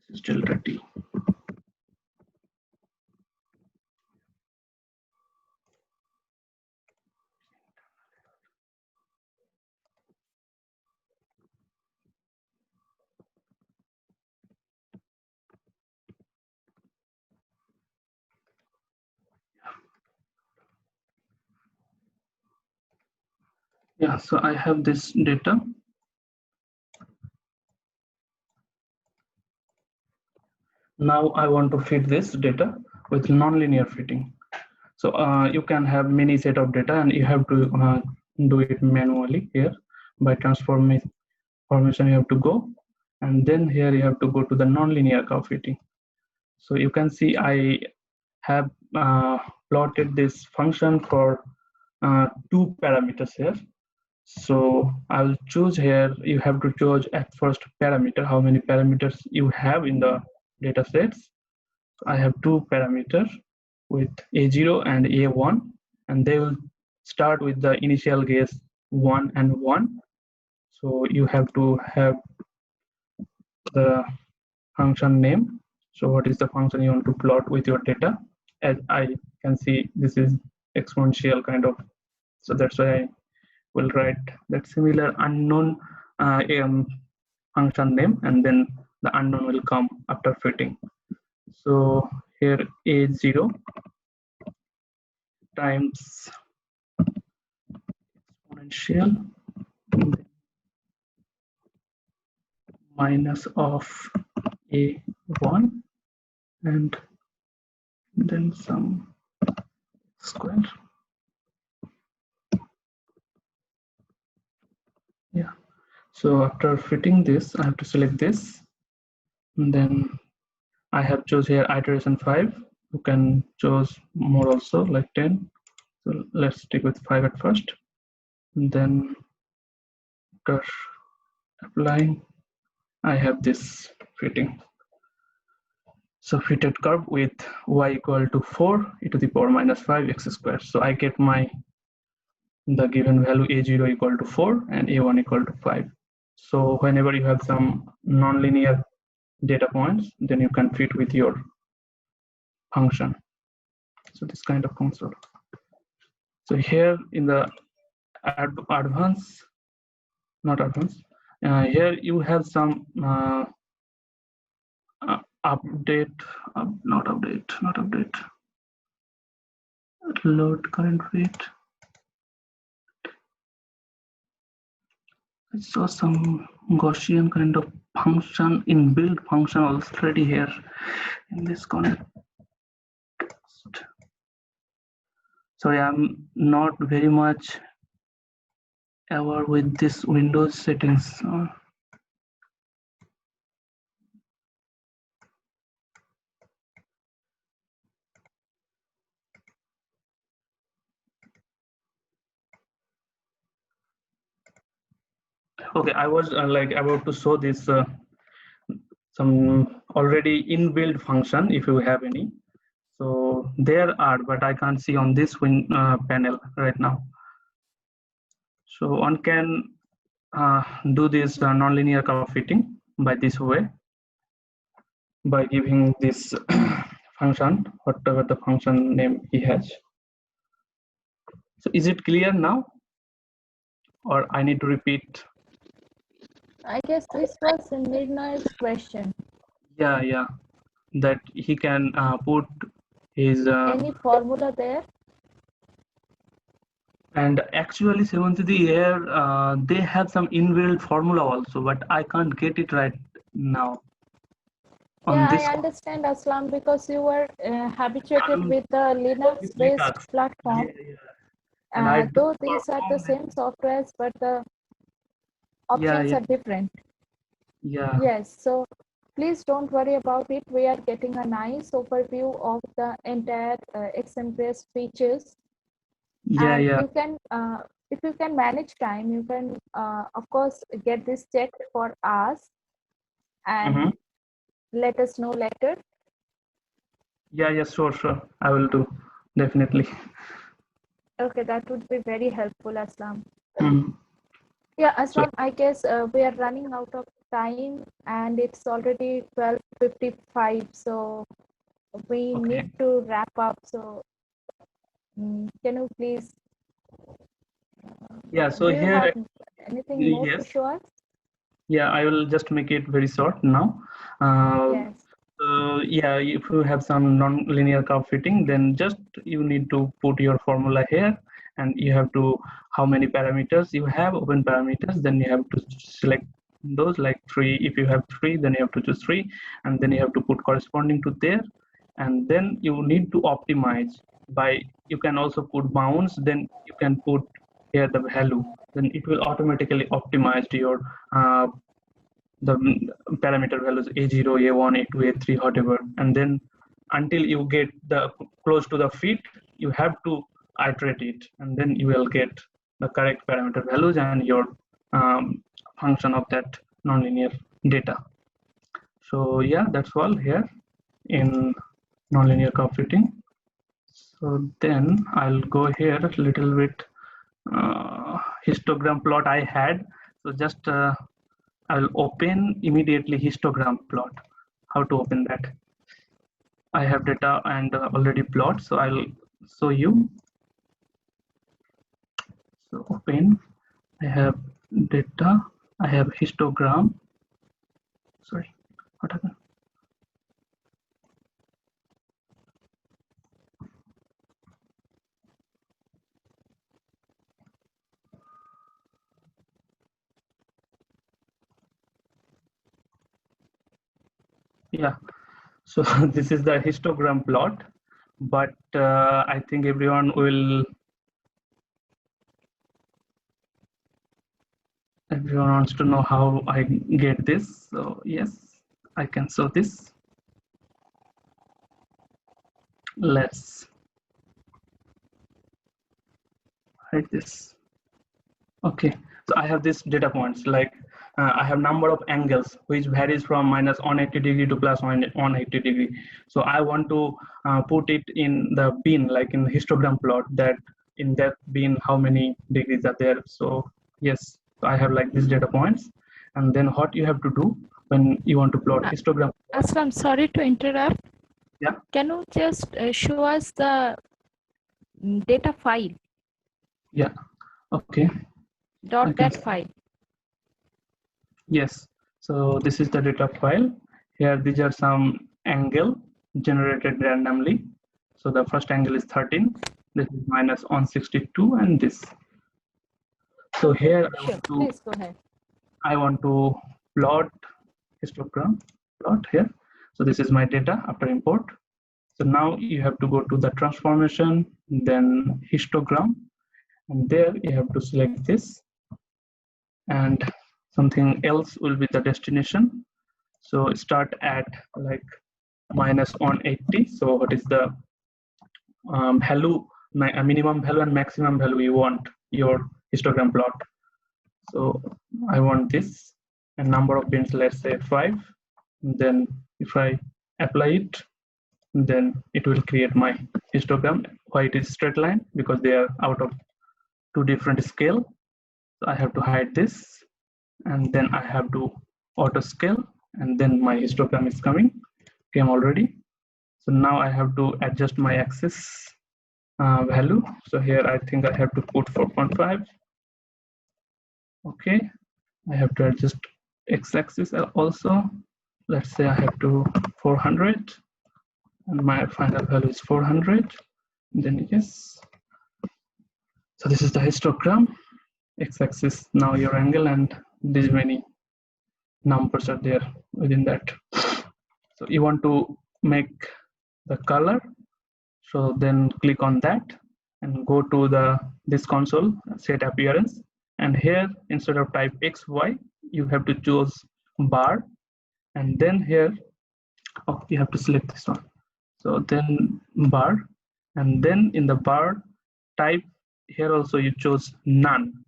This is delta t. Yeah, so I have this data. Now I want to fit this data with nonlinear fitting. So you can have many set of data and you have to do it manually here by transformation you have to go, and then here you have to go to the nonlinear curve fitting. So you can see I have plotted this function for 2 parameters here. So I'll choose here, you have to choose at first parameter, how many parameters you have in the data sets. I have 2 parameters with A0 and A1, and they will start with the initial guess 1 and 1. So you have to have the function name. So what is the function you want to plot with your data? As I can see, this is exponential kind of. So that's why I will write that similar unknown function name, and then the unknown will come after fitting. So here A0 times exponential minus of A1 and then some square. Yeah, so after fitting this, I have to select this, and then I have choose here iteration 5. You can choose more also, like 10. So let's stick with 5 at first, and then after applying, I have this fitting. So fitted curve with y equal to 4 e to the power minus 5 x squared. So I get the given value a0 equal to 4 and a1 equal to 5. So whenever you have some nonlinear data points, then you can fit with your function. So this kind of console. So here in the advanced, not advanced, here you have some update, not update, load current rate. I saw some Gaussian kind of function, inbuilt function already here in this context. Sorry, I'm not very much aware with this Windows settings. Okay, I was like about to show this some already inbuilt function if you have any. So there are, but I can't see on this panel right now. So one can do this nonlinear curve fitting by this way, by giving this function, whatever the function name he has. So is it clear now, or I need to repeat? I guess this was Nirnay's question. Yeah, that he can put his Any formula there? and actually Sevanthidi here they have some inbuilt formula also, but I can't get it right now. Yeah, I understand, Aslam, because you were habituated with the Linux-based platform. And Though these are the same softwares, but the options are different. Yeah. Yes, so please don't worry about it. We are getting a nice overview of the entire Xmgrace features. And you can, if you can manage time, you can, of course, get this checked for us and let us know later. Yeah, sure. I will do, definitely. Okay, that would be very helpful, Aslam. Mm. Yeah, Aslam, I guess we are running out of time and it's already 12:55, so we need to wrap up. So can you please so do you here have anything more to show us? Yeah, I will just make it very short now. Yes. Yeah, if you have some non-linear curve fitting, then just you need to put your formula here, and you have to how many parameters you have, open parameters, then you have to select those, like 3. If you have 3, then you have to choose 3, and then you have to put corresponding to there, and then you need to optimize by, you can also put bounds, then you can put here the value, then it will automatically optimize to your the parameter values a0, a1, a2, a3, whatever, and then until you get the close to the fit, you have to iterate it, and then you will get the correct parameter values and your function of that nonlinear data. So yeah, that's all here in nonlinear curve fitting. So then I'll go here a little bit histogram plot I had. So just I'll open immediately histogram plot. How to open that? I have data and already plot, so I'll show you. So open, I have data, I have histogram. Sorry, what happened? Yeah, so this is the histogram plot, but I think everyone wants to know how I get this. So yes, I can show this. Let's hide this. Okay, so I have this data points, like I have number of angles which varies from minus 180 degree to plus 180 degree. So I want to put it in the bin, like in histogram plot, that in that bin how many degrees are there. So yes, I have like these data points, and then what you have to do when you want to plot histogram. Aslam, sorry to interrupt. Yeah. Can you just show us the data file? Yeah. Okay. .dat file. Yes. So this is the data file. Here these are some angle generated randomly. So the first angle is 13. This is minus 162, and this. So here Please go ahead. I want to plot histogram plot here. So this is my data after import. So now you have to go to the transformation, then histogram, and there you have to select this, and something else will be the destination. So start at like minus 180. So what is the value, minimum value and maximum value you want your histogram plot? So I want this, and number of bins, let's say 5. Then if I apply it, then it will create my histogram. Why it is straight line? Because they are out of 2 different scale. So I have to hide this, and then I have to auto scale, and then my histogram is came already. So now I have to adjust my axis value. So here I think I have to put 4.5. Okay, I have to adjust x-axis also. Let's say I have to 400, and my final value is 400. Then yes. So this is the histogram. X-axis now your angle, and these many numbers are there within that. So you want to make the color. So then click on that and go to this console, set appearance, and here instead of type XY, you have to choose bar, and then here you have to select this one. So then bar, and then in the bar type here also you choose none,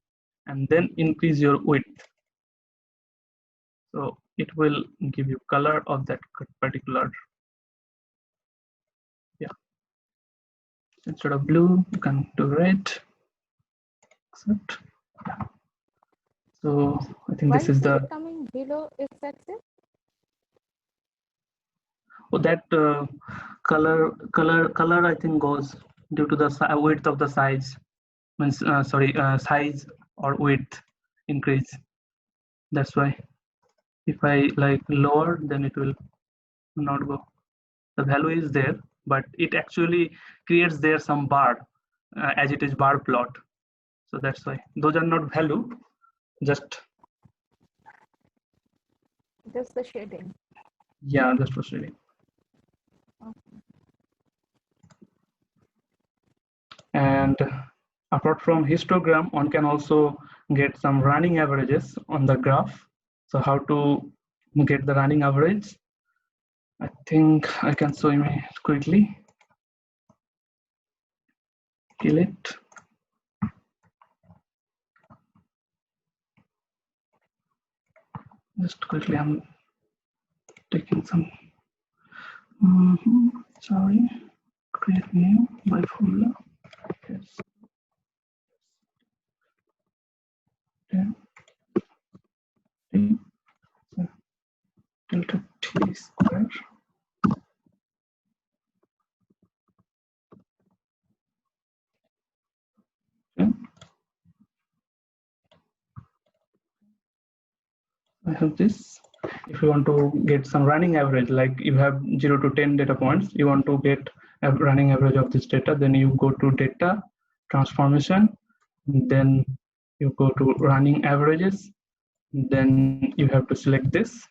and then increase your width. So it will give you color of that particular. Yeah. Instead of blue, you can do red. Accept. Yeah. So I think Why this is the coming below x-axis? Oh, that color I think goes due to the width of the size. Means size or width increase. That's why. If I like lower, then it will not go. The value is there, but it actually creates there some bar as it is bar plot. So that's why those are not value, just the shading. Yeah, just for shading. Okay. And apart from histogram, one can also get some running averages on the graph. So how to get the running average? I think I can show you quickly. Kill it. Just quickly, I'm taking some. Sorry, create new by folder. Yes. Delta T square. Okay. I have this. If you want to get some running average, like you have 0 to 10 data points, you want to get a running average of this data, then you go to data, transformation, then you go to running averages, then you have to select this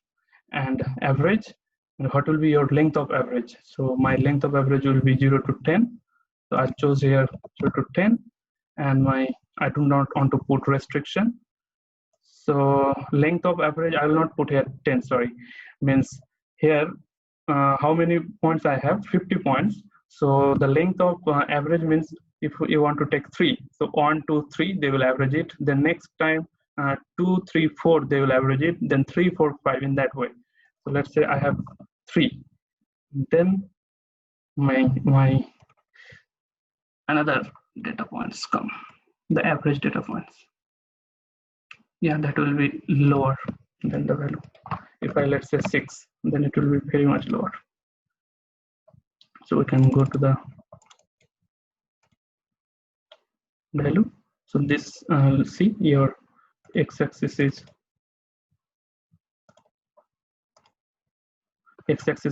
and average, and what will be your length of average. So my length of average will be 0 to 10. So I chose here 0 to 10, and I do not want to put restriction. So length of average, I will not put here 10, sorry. Means here, how many points I have? 50 points. So the length of average means if you want to take 3. So 1, 2, 3, they will average it. The next time 2, 3, 4, they will average it, then 3, 4, 5 in that way. So let's say I have 3, then my another data points come, the average data points. Yeah, that will be lower than the value. If I let's say 6, then it will be very much lower. So we can go to the value. So this see your x-axis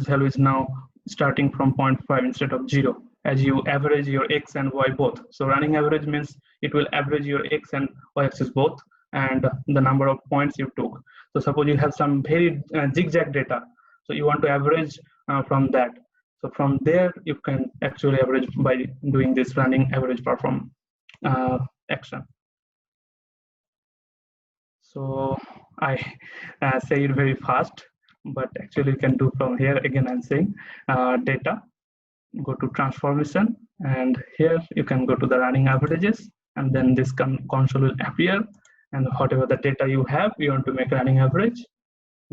value is now starting from 0.5 instead of 0, as you average your x and y both. So running average means it will average your x and y axis both and the number of points you took. So suppose you have some very zigzag data, so you want to average from that. So from there you can actually average by doing this running average perform action. So I say it very fast, but actually you can do from here. Again, I'm saying data, go to transformation, and here you can go to the running averages, and then this console will appear, and whatever the data you have, you want to make running average,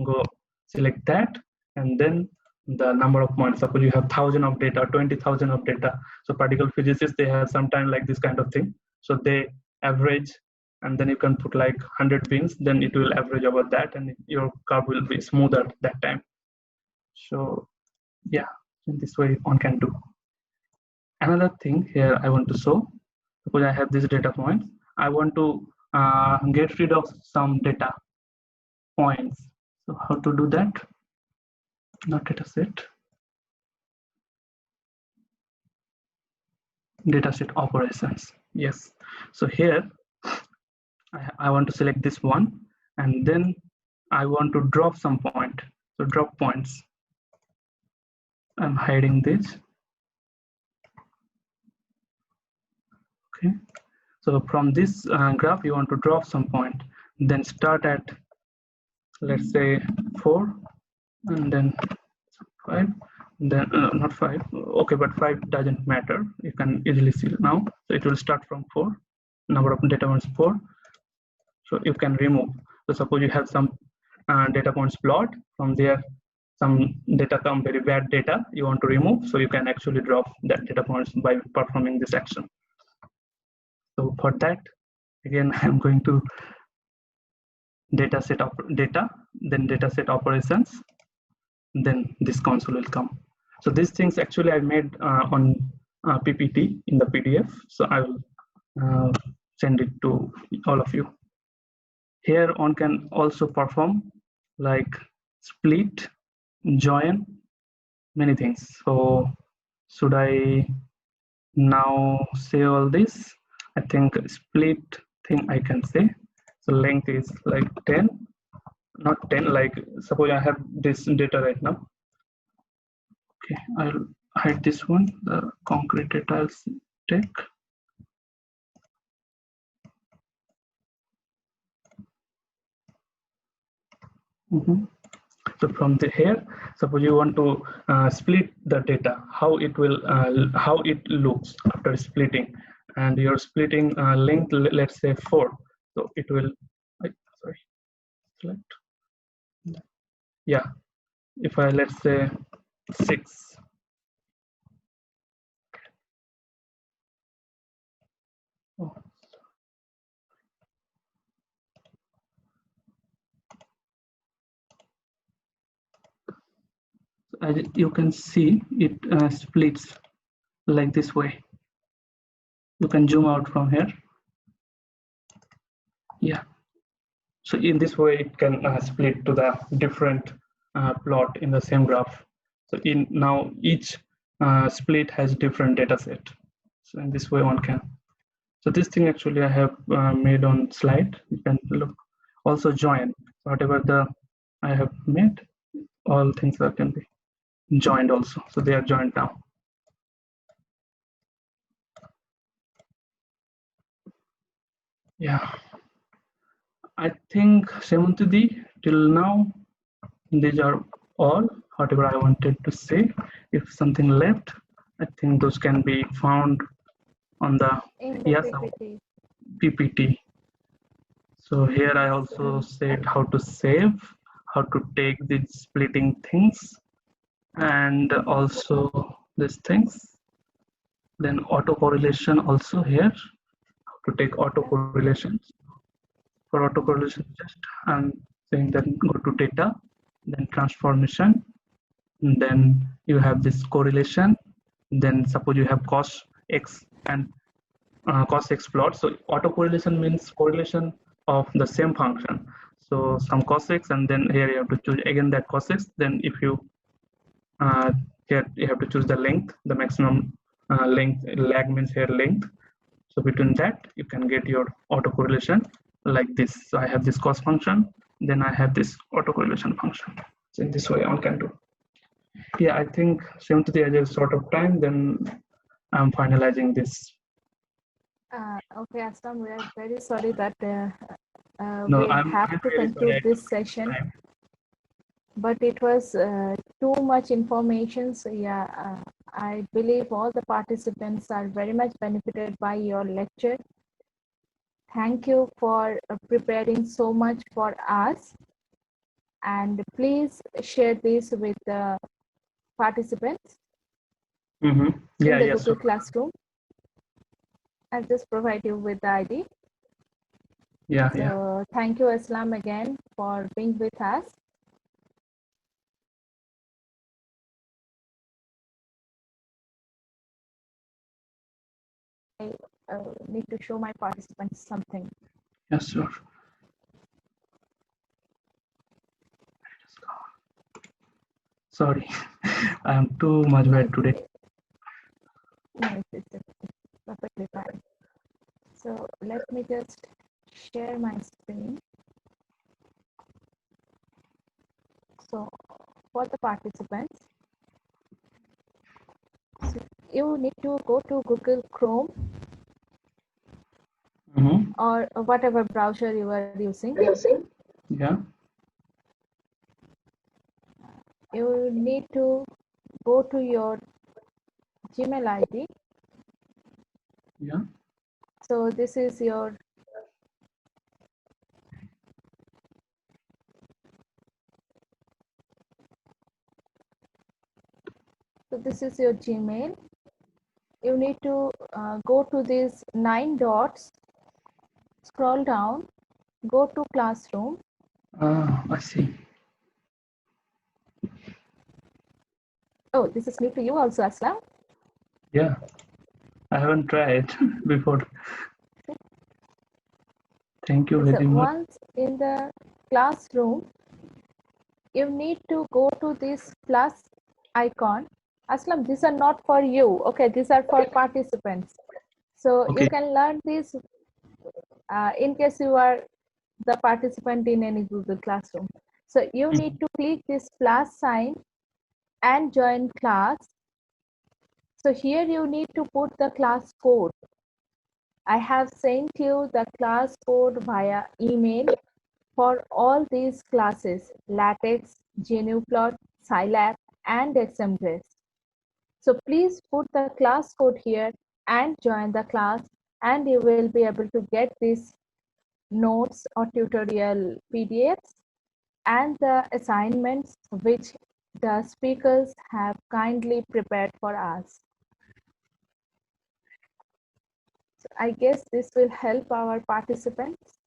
go select that, and then the number of points. Suppose you have 1,000 of data, 20,000 of data. So particle physicists, they have sometime like this kind of thing. So they average, and then you can put like 100 pins, then it will average over that, and your curve will be smoother that time. So yeah, in this way one can do. Another thing here I want to show, suppose I have this data point, I want to get rid of some data points. So how to do that? Not data set, dataset operations. Yes. So here I want to select this one, and then I want to drop some point. So drop points. I'm hiding this. Okay. So from this graph, you want to drop some point. Then start at, let's say 4, and then 5. Then not 5. Okay, but 5 doesn't matter. You can easily see now. So it will start from 4. Number of data points 4. So you can remove. So suppose you have some data points plot, from there some data come very bad data you want to remove, so you can actually drop that data points by performing this action. So for that, again, I'm going to dataset data, then dataset operations, then this console will come. So these things actually I made on PPT in the PDF, so I will send it to all of you. Here one can also perform like split, join, many things. So should I now say all this? I think split thing I can say. So length is like 10, not 10, like suppose I have this data right now. Okay, I'll hide this one, the concrete data I'll take. So from the here, suppose you want to split the data, how it will, how it looks after splitting, and you're splitting length, let's say 4. So it will, sorry, select. Yeah, if I let's say 6. Oh. As you can see, it splits like this way. You can zoom out from here. Yeah. So in this way, it can split to the different plot in the same graph. So in now each split has different data set. So in this way, one can. So this thing actually I have made on slide. You can look. Also join whatever the I have made. All things that can be joined also. So they are joined now. Yeah. I think Semuntidi, till now, these are all whatever I wanted to say. If something left, I think those can be found on the in the PPT. PPT. So here I also said how to save, how to take the splitting things, and also these things. Then autocorrelation also here, how to take autocorrelations. For autocorrelation, just I'm saying that go to data, then transformation, and then you have this correlation. Then suppose you have cos x and cos x plot. So autocorrelation means correlation of the same function. So some cos x, and then here you have to choose again that cos x. Then if you here you have to choose the length, the maximum length. Lag means here length. So between that you can get your autocorrelation like this. So I have this cos function, then I have this autocorrelation function. So in this way one can do. Yeah, I think 73 as a sort of time, then I'm finalizing this. Okay, Aslam, we are very sorry that No, we have to really conclude sorry. this session, but it was too much information. So yeah, I believe all the participants are very much benefited by your lecture. Thank you for preparing so much for us, and please share this with the participants Yeah, in the yeah, Google so Classroom. I'll just provide you with the ID. yeah, So yeah. thank you, Aslam, again for being with us. I need to show my participants something. Yes, sure. Sorry, I am too much bad today. No, it's perfectly fine. So let me just share my screen. So for the participants, so you need to go to Google Chrome or whatever browser you are using. Yeah. You need to go to your Gmail ID. Yeah. So this is your Gmail. You need to go to these 9 dots, scroll down, go to Classroom. I see. Oh, this is new to you also, Aslam. Yeah, I haven't tried before. Thank you very much. Once in the Classroom, you need to go to this plus icon. Aslam, these are not for you. Okay, these are for participants. So Okay. you can learn this in case you are the participant in any Google Classroom. So you need to click this plus sign and join class. So here you need to put the class code. I have sent you the class code via email for all these classes: LaTeX, GNUplot, Scilab, and Xmgrace. So please put the class code here and join the class, and you will be able to get these notes or tutorial PDFs and the assignments which the speakers have kindly prepared for us. So I guess this will help our participants.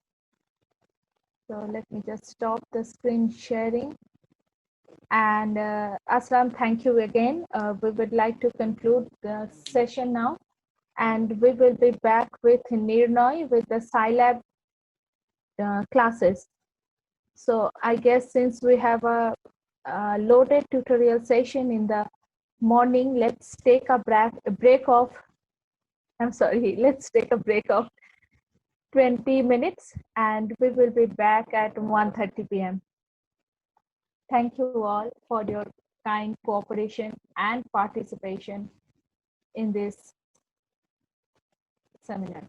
So let me just stop the screen sharing. And Aslam, thank you again. We would like to conclude the session now, and we will be back with Nirnoy with the Scilab classes. So I guess since we have a loaded tutorial session in the morning, let's take a break of, I'm sorry, let's take a break of 20 minutes, and we will be back at 1:30 p.m. Thank you all for your kind cooperation and participation in this seminar.